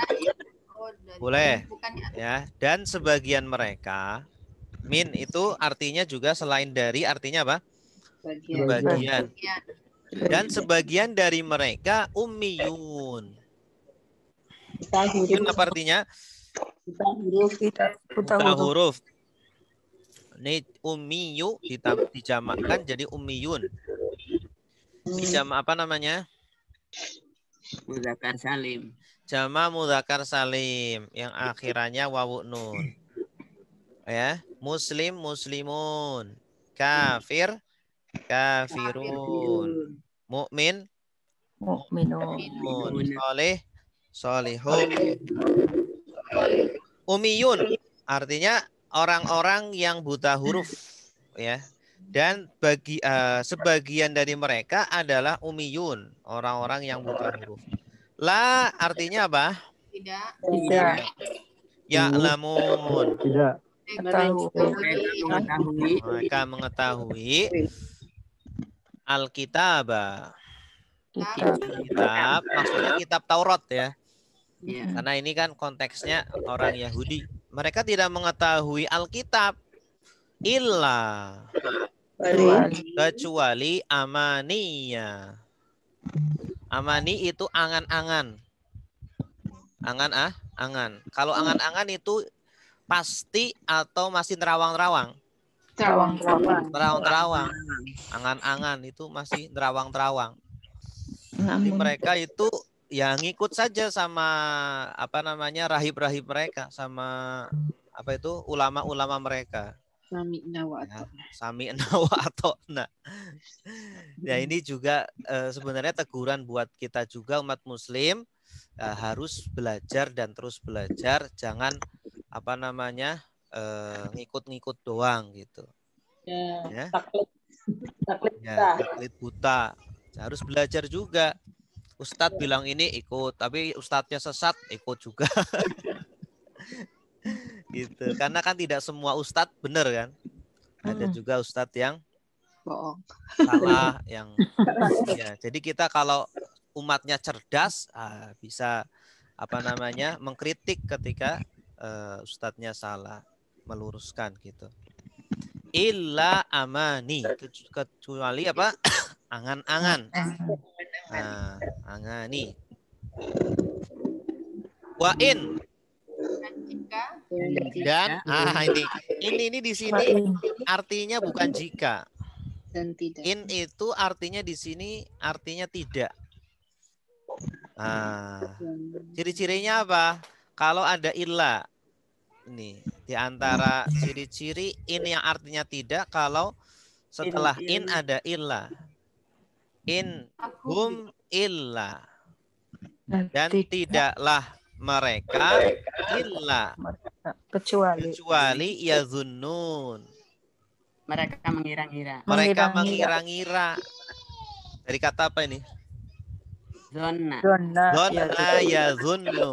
Boleh. Ya, dan sebagian mereka. Min itu artinya juga selain dari artinya apa? Sebagian. Dan sebagian dari mereka ummiyun. Ummiyun apa artinya? Buta huruf. Buta Buta huruf. huruf. Ini ummiyu dijamakkan jadi ummiyun. Dijamak apa namanya? Muzakkar salim. Jama mudzakkar salim yang akhirannya wawu nun. Ya, muslim muslimun, kafir kafirun, mukmin Mukminun. soleh solihun. Umiyun artinya orang-orang yang buta huruf, ya. Dan sebagian dari mereka adalah umiyun, orang-orang yang buta huruf. La artinya apa? Tidak. Tidak. Ya'lamun. Tidak. Tahu. Mereka mengetahui Alkitabah. Kitab maksudnya kitab Taurat ya. Ya. Karena ini kan konteksnya orang Yahudi. Mereka tidak mengetahui Alkitab illa kecuali amaniya. Amani itu angan-angan. Angan. Kalau angan-angan itu pasti atau masih nerawang-nerawang. Terawang-terawang. Angan-angan itu masih nerawang-terawang. Jadi mereka itu ya ngikut saja sama apa namanya rahib-rahib mereka, sama apa itu ulama-ulama mereka. Sami'na wa Ya, sami'na wa ata'na. Ya ini juga sebenarnya teguran buat kita juga umat muslim, harus belajar dan terus belajar, jangan apa namanya ngikut-ngikut doang gitu. Ya. Taklid buta. Harus belajar juga. Ustadz bilang ini ikut, tapi ustadznya sesat ikut juga. Gitu. Karena kan tidak semua ustadz benar kan. Ada juga ustadz yang bohong, salah, yang ya. Jadi kita kalau umatnya cerdas bisa apa namanya mengkritik ketika ustadznya salah, meluruskan gitu. Illa amani, kecuali apa? Angan-angan. Nah, angani. Wa in. Dan ini di sini artinya bukan jika. dan tidak. In itu artinya di sini artinya tidak. Nah, ciri-cirinya apa? Kalau ada illa. Ini di antara ciri-ciri in yang artinya tidak, kalau setelah in ada illa. In hum illa. Dan tidaklah mereka illa kecuali yazunnun. Mereka mengira-ngira. Mereka mengira-ngira. Dari kata apa ini? Zonna. Zonna yazunnu.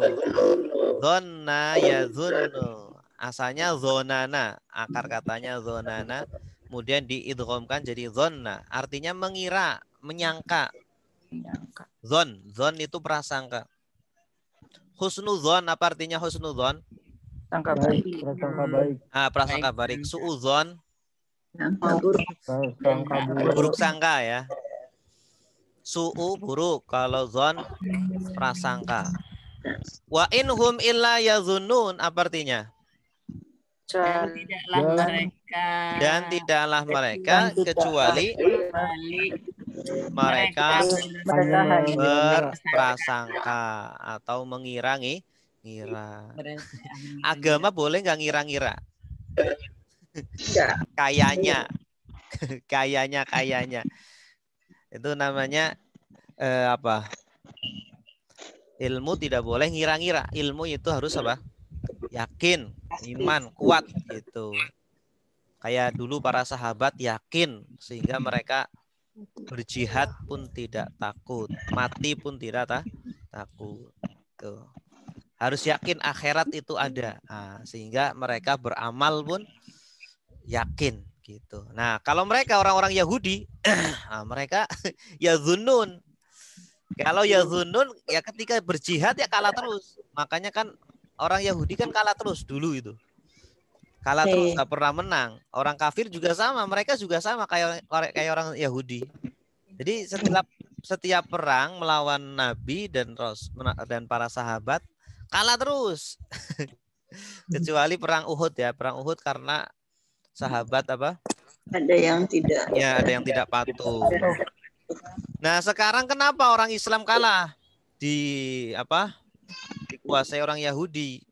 Zonna yazunnu. Asalnya zonana. Akar katanya zonana. Kemudian diidghamkan jadi zonna. Artinya mengira, menyangka. Zon itu prasangka. Husnuzon, apa artinya husnuzon? Prasangka baik. Prasangka baik. Prasangka baik. Suuzon, Prasangka buruk sangka ya. Su'u buruk, kalau zon prasangka. Wa inhum illa yazunnun, apa artinya? Dan tidaklah mereka kecuali mereka berprasangka atau mengira-ngira. Agama boleh nggak ngira-ngira? Kayaknya. Itu namanya apa? Ilmu tidak boleh ngira-ngira. Ilmu itu harus apa? Yakin, iman, kuat gitu. Kayak dulu para sahabat yakin sehingga mereka berjihad pun tidak takut, mati pun tidak takut. Tuh. Harus yakin akhirat itu ada, sehingga mereka beramal pun yakin gitu. Nah, kalau mereka orang-orang Yahudi, mereka yazunnun. Kalau yazunnun ya ketika berjihad ya kalah terus. Makanya kan orang Yahudi kan kalah terus dulu itu. Kalah terus, gak pernah menang. Orang kafir juga sama, mereka juga sama kayak orang Yahudi. Jadi setiap perang melawan Nabi dan para sahabat kalah terus. Kecuali perang Uhud ya. Perang Uhud karena sahabat apa? Ada yang tidak. Ya, ada yang tidak patuh. Nah, sekarang kenapa orang Islam kalah? Dikuasai orang Yahudi.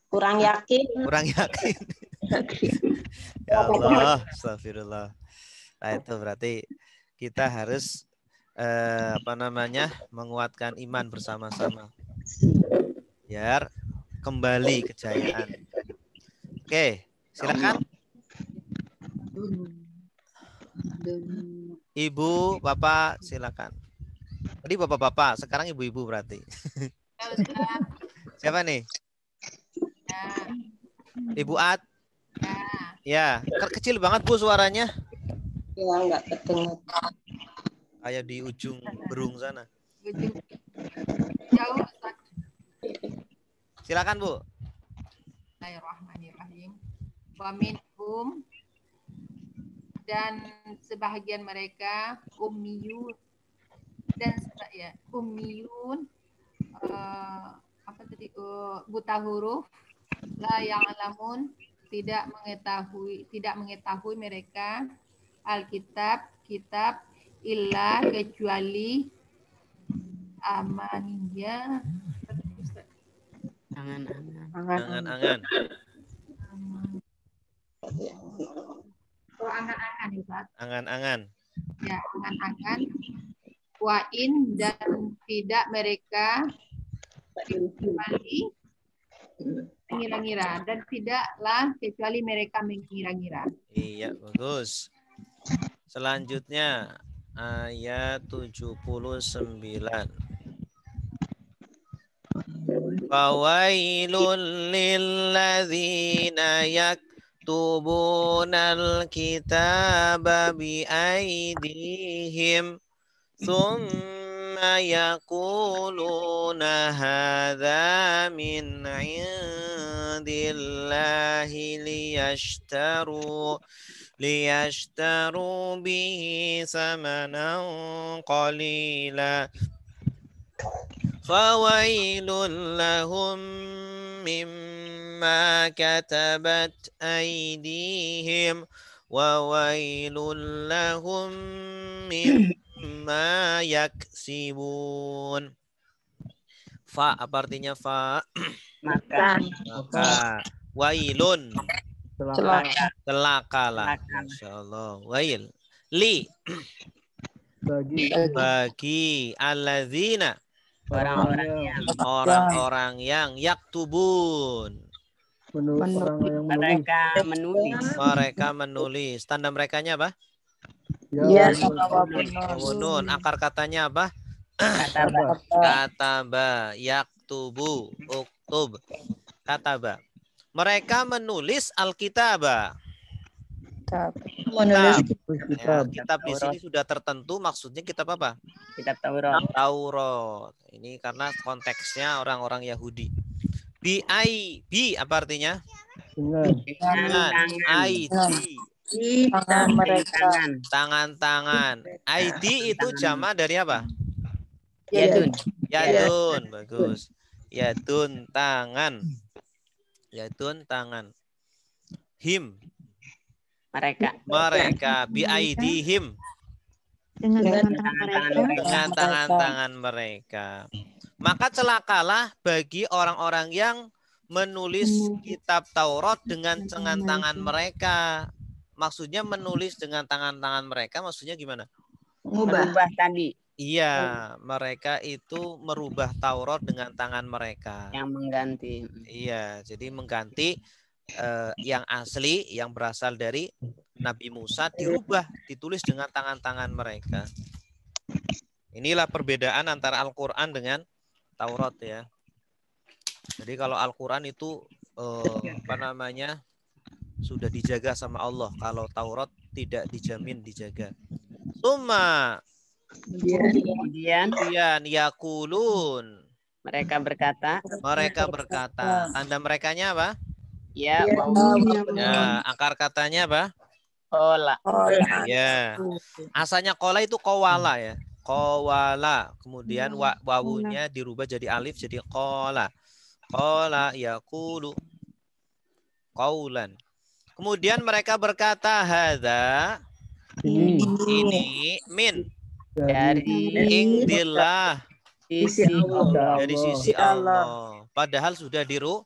Kurang yakin. Kurang yakin. Ya Allah, astagfirullah. Nah, itu berarti kita harus menguatkan iman bersama-sama. Biar kembali kejayaan. Oke, silakan. Ibu, Bapak, silakan. Tadi Bapak-bapak, sekarang ibu-ibu berarti. Siapa nih? Ibu Ad? Ya, kecil banget Bu suaranya. Ya, enggak kedengar. Kayak di ujung berung sana. Jauh. Silakan Bu. Bismillahirrahmanirrahim. Wa minhum, dan sebahagian mereka ummiyun, dan ummiyun buta huruf, la ya'lamun, tidak mengetahui mereka Alkitab, kitab, illa, kecuali amaniyah, Angan-angan. angan-angan, Ustaz. Angan-angan. Ya, angan-angan. Wa'in, dan tidak mereka kecuali mengira-ngira, dan tidaklah kecuali mereka mengira-ngira. Iya, bagus. Selanjutnya ayat 79. Fawailul lilladzina yaktubunal kitaba biaidihim thumma yaquluna hadza min indillahi liyashtaru bihi samanan qalila fawailul lahum mimma katabat aydihim wa wailul lahum mimma yaksibun. Fa apa artinya fa? Maka. Wailun. Celaka lah. Insyaallah. Wail. Li. Bagi alladzina, orang-orang yang yaktubun, mereka menulis. Tanda merekanya apa? Ya, Nun. Akar katanya apa? Kataba, yaktubu, uktub. Kataba. Mereka menulis Alkitaba. Ya, kitab di sini sudah tertentu, maksudnya kitab apa? Kitab Taurat. Taurat. Ini karena konteksnya orang-orang Yahudi. Bi apa artinya? Tangan. Tangan. ID itu jama dari apa? Yadun. Bagus. Yadun tangan. Him. Mereka biaidihim, dengan tangan-tangan mereka. Maka celakalah bagi orang-orang yang menulis kitab Taurat dengan tangan mereka. Maksudnya menulis dengan tangan-tangan mereka, maksudnya gimana? Merubah tadi. Iya, mereka itu merubah Taurat dengan tangan mereka. Yang mengganti. Iya, jadi mengganti yang asli, yang berasal dari Nabi Musa, dirubah, ditulis dengan tangan-tangan mereka. Inilah perbedaan antara Al-Quran dengan Taurat ya. Jadi kalau Al-Quran itu sudah dijaga sama Allah. Kalau Taurat tidak dijamin dijaga. Summa kemudian yakulun, mereka berkata. Tanda merekanya apa? Ya, akar katanya apa? Kola. Ya. Asalnya kola itu kowala ya. Kowala. Kemudian wawunya dirubah jadi alif jadi kola. Qala yaqulu qaulan. Kemudian mereka berkata hadza ini min Dari indillah sisi Allah. dari sisi Allah. Padahal sudah dirubah.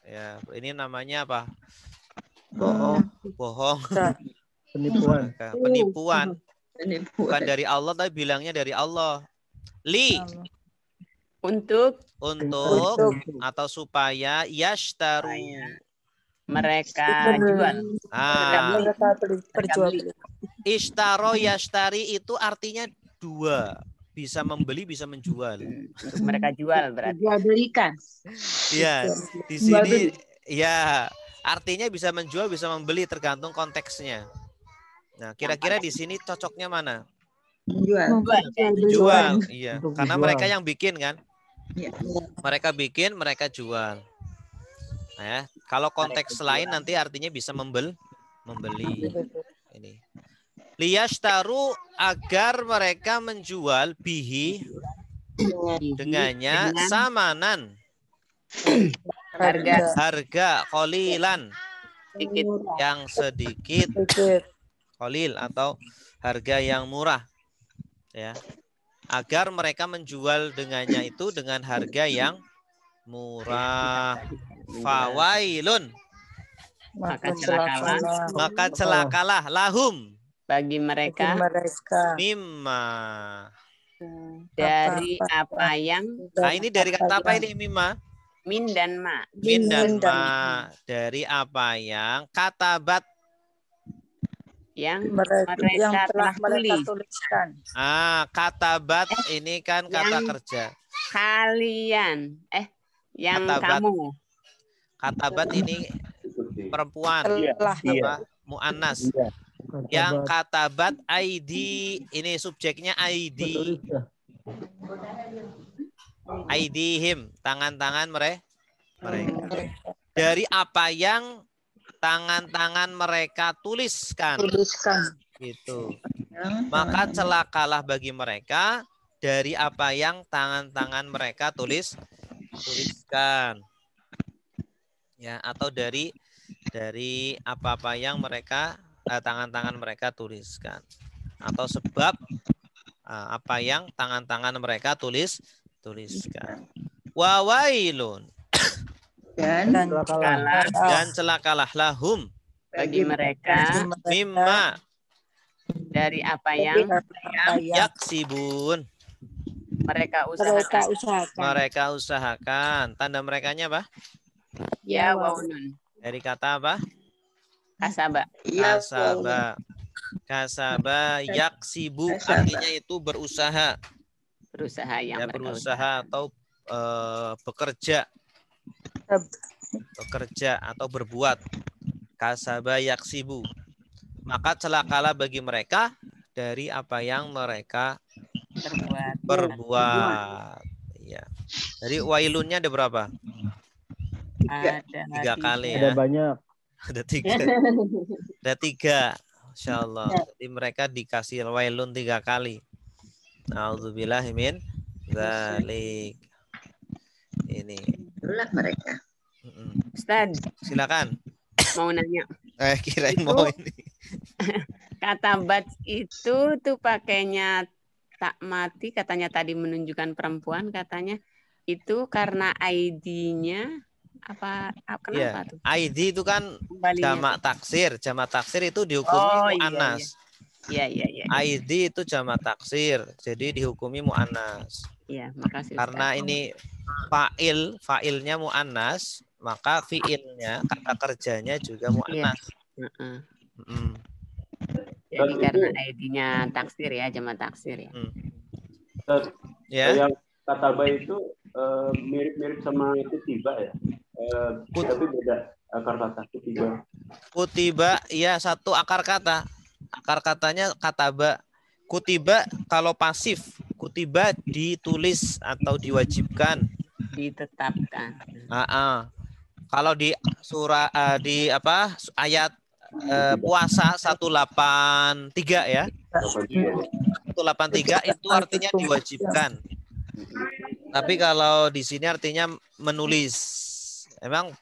Ya, ini namanya apa? Bohong. Penipuan. Bukan dari Allah tapi bilangnya dari Allah. Untuk atau supaya yashtaru Mereka jual. Ishtaro yashtari itu artinya dua. Bisa membeli, bisa menjual. Untuk mereka jual berarti. Jual belikan. Ya, di sini ya artinya bisa menjual, bisa membeli tergantung konteksnya. Nah, kira-kira di sini cocoknya mana? Jual. Iya, karena mereka yang bikin kan? Mereka bikin, mereka jual. Nah, ya, kalau konteks lain nanti artinya bisa membeli. Ini. Liyashtaru agar mereka menjual bihi dengannya samanan harga qalilan yang sedikit qalil atau harga yang murah ya, agar mereka menjual dengannya itu dengan harga yang murah. Fawailun, maka celakalah lahum bagi mereka mimma dari apa yang ini dari kata apa ini mimma? Min dan ma. Min dan ma dari apa yang katabat yang mereka telah tuliskan. Katabat ini kan kata kerja. Kalian yang katabat. Kamu. Katabat ini perempuan. Mu'annas. Yang katabat ID ini subjeknya ID. Aidihim, tangan-tangan mereka. Dari apa yang tangan-tangan mereka tuliskan. Gitu. Maka celakalah bagi mereka dari apa yang tangan-tangan mereka tuliskan. Ya, atau dari apa-apa yang mereka tangan-tangan mereka tuliskan, atau sebab apa yang tangan-tangan mereka tuliskan. Wawailun, dan celakalah lahum bagi mereka mimma dari apa yang yaksibun mereka usahakan. Tanda merekanya apa? Ya waunun. Dari kata apa? Kasaba yaksibu artinya itu berusaha. Berusaha atau bekerja atau berbuat. Kasaba yaksibu. Maka celakalah bagi mereka dari apa yang mereka berbuat. Ya. Jadi wailunnya ada berapa? Tiga kali ya. Ada banyak. Ada tiga. Insyaallah. Jadi mereka dikasih wailun 3 kali. Nauzubillahi min dzalik. Ini. Itulah mereka. Ustaz, silakan. Mau nanya. Kirain mau ini. Kata bat itu tuh pakainya tak mati, katanya tadi menunjukkan perempuan, katanya itu karena ID-nya kenapa tuh? ID itu kan jamak taksir. Jamak taksir itu dihukumi mu'annas. Iya. ID itu jamak taksir, jadi dihukumi mu'annas. Iya, makasih. Karena ini fa'ilnya mu'annas, maka fi'ilnya, kata kerjanya juga mu'annas. Jadi karena ID-nya taksir ya, jamak taksir ya. Yang kata baik itu mirip-mirip sama kutiba ya. Tapi beda akar kata kutiba. Kutiba ya satu akar kata. Akar katanya kataba. Kutiba kalau pasif, kutiba ditulis atau diwajibkan. Ditetapkan. Kalau di surah ayat puasa 183 ya. 183 itu artinya diwajibkan. Tapi kalau di sini artinya menulis. Emang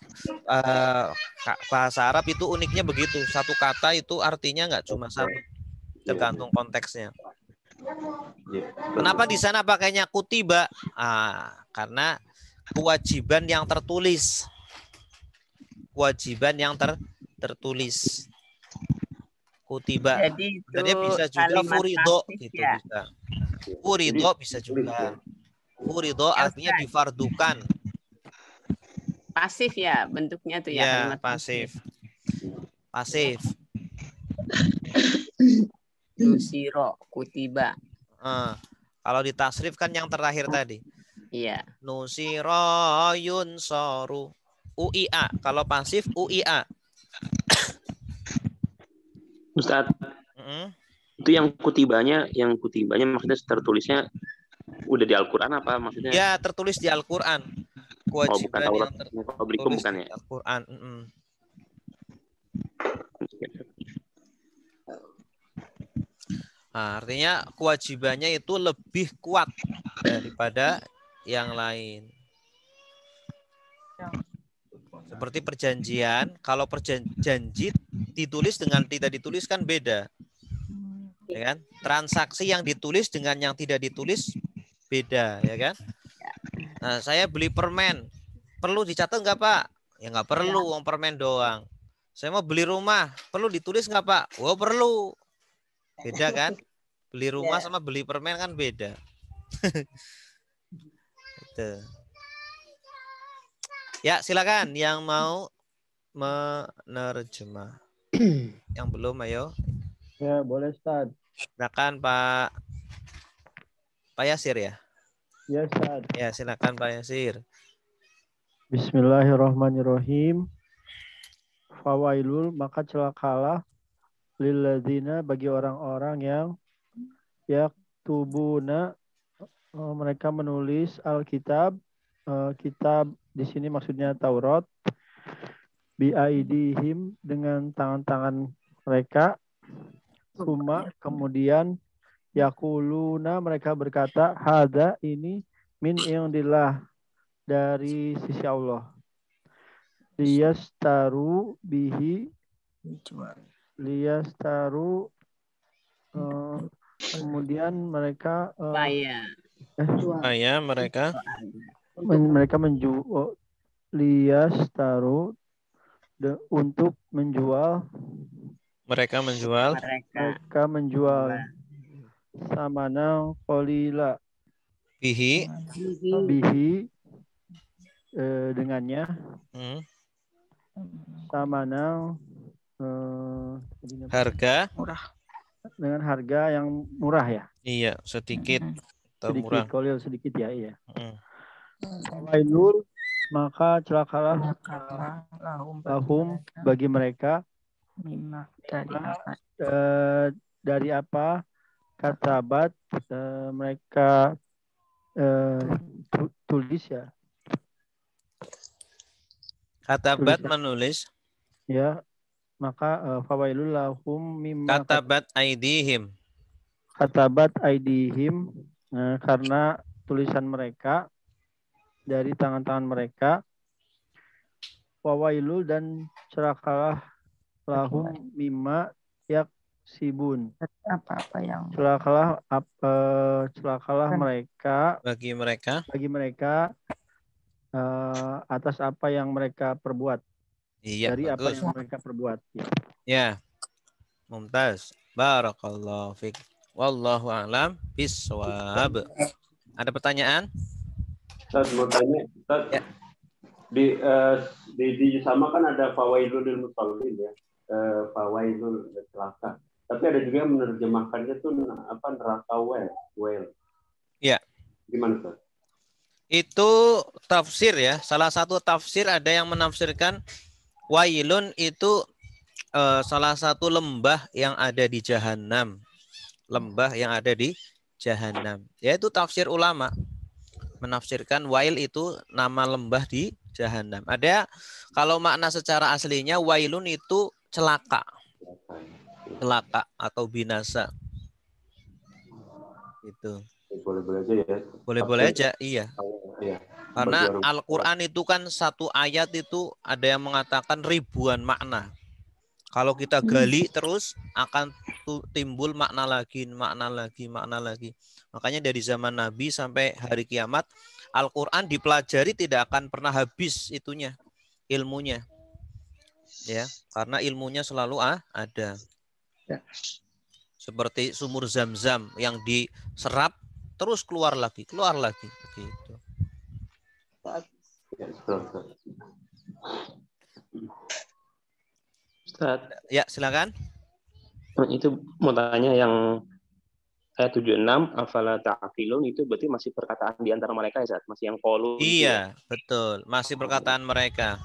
bahasa Arab itu uniknya begitu. Satu kata itu artinya nggak cuma satu. Tergantung konteksnya. Kenapa di sana pakainya kutiba? Karena kewajiban yang tertulis. Kewajiban yang tertulis. Kutiba. Jadi itu Sebenarnya bisa juga furido gitu ya. bisa. Furido bisa juga. Furido artinya difardukan. Pasif ya bentuknya tuh ya. Ya, kalimat pasif. Pasif. Nusiro, kutiba. Kalau ditasrif kan yang terakhir tadi. Iya. Nusiro yunsoru. UIA. Kalau pasif UIA. Ustaz, itu yang kutibanya maksudnya tertulisnya udah di Al-Quran apa maksudnya? Ya, tertulis di Al-Quran. Kewajiban bukan Taurat, yang Publikum tertulis bukan di ya? Al-Quran. Nah, artinya kewajibannya itu lebih kuat daripada yang lain. Seperti perjanjian, kalau janji ditulis dengan tidak ditulis kan beda. Ya kan? Transaksi yang ditulis dengan yang tidak ditulis beda, ya kan? Nah, saya beli permen, perlu dicatat nggak Pak? Ya nggak perlu, uang permen doang. Saya mau beli rumah, perlu ditulis nggak Pak? Oh perlu. Beda kan? Beli rumah sama beli permen kan beda. Gitu. Ya silakan yang mau menerjemah. Yang belum ayo. Ya boleh Ustaz. Silakan Pak Yasir ya. Ya Ustaz. Ya silakan Pak Yasir. Bismillahirrahmanirrahim. Fawailul, maka celakalah lilladzina, bagi orang-orang yang yaktubuna, mereka menulis alkitab, kitab di sini maksudnya Taurat, biaidihim, dengan tangan-tangan mereka, kemudian yakuluna, mereka berkata, hada, ini min indillah, dari sisi Allah. Liyastaru bihi, liyastaru, kemudian mereka mereka menjual, liyastaru, untuk menjual, mereka menjual samana qalila, bihi dengannya, samana harga murah, dengan harga yang murah ya. Iya, sedikit atau sedikit murah. Kolil sedikit ya, iya. Wailul, maka celakalah lahum, bagi mereka, dari apa katabat, mereka tulis ya. Katabat menulis. Ya, maka fawailul lahum mimma katabat aidihim. Katabat aidihim, karena tulisan mereka, dari tangan-tangan mereka. Fawailul, dan celakalah lahum mimma yaksibun, apa-apa yang celakalah mereka, bagi mereka atas apa yang mereka perbuat. Iya, dari bagus. apa yang mereka perbuat. Ya, mumtaz. Barakallahu fiik. Wallahu a'lam bishawab. Ada pertanyaan? Ustaz mau tanya, Ustaz. Ya. Di sama kan ada fawailul lil musallin ya. Fawailul celaka. Tapi ada juga yang menerjemahkannya tuh apa, neraka well. Iya. Gimana, Ustaz? Itu tafsir ya. Salah satu tafsir ada yang menafsirkan wailun itu salah satu lembah yang ada di Jahanam. Lembah yang ada di Jahanam. Yaitu tafsir ulama. Menafsirkan wail itu nama lembah di Jahanam. Ada kalau makna secara aslinya wailun itu celaka. Celaka atau binasa. Itu. Boleh-boleh aja ya. Boleh-boleh aja, iya. Iya. Karena Bagi orang Al-Quran itu kan satu ayat itu ada yang mengatakan ribuan makna. Kalau kita gali terus akan timbul makna lagi, makna lagi, makna lagi. Makanya dari zaman Nabi sampai hari kiamat, Al-Quran dipelajari tidak akan pernah habis itunya, ilmunya. Ya, karena ilmunya selalu ada. Ya. Seperti sumur Zam-Zam yang diserap terus keluar lagi begitu. Ustaz. Ya, silakan. Itu mau tanya yang ayat 76 afala ta'qilun itu berarti masih perkataan di antara mereka ya, Ustaz? Masih yang qalu gitu Iya, ya? betul. Masih perkataan mereka.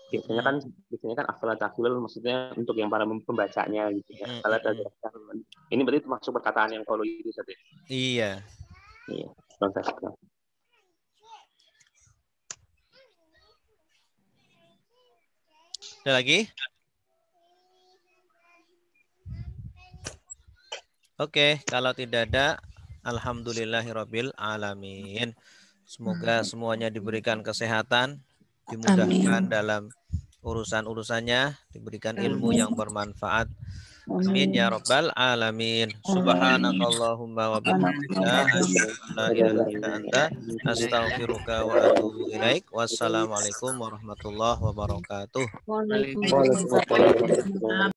Biasanya kan afala ta'qilun maksudnya untuk yang para pembacanya gitu ya. Ini berarti masuk perkataan yang qalu itu, Ustaz ya? Iya. Iya. Ada lagi? Oke, kalau tidak ada, alhamdulillahirabbil alamin. Semoga semuanya diberikan kesehatan, dimudahkan dalam urusan-urusannya, diberikan ilmu yang bermanfaat. Amin ya rabbal alamin. Subhanakallahumma wa bihamdika asyhadu an la ilaha illa anta astaghfiruka wa atubu ilaik. Wassalamualaikum warahmatullahi wabarakatuh. Waalaikumsalam.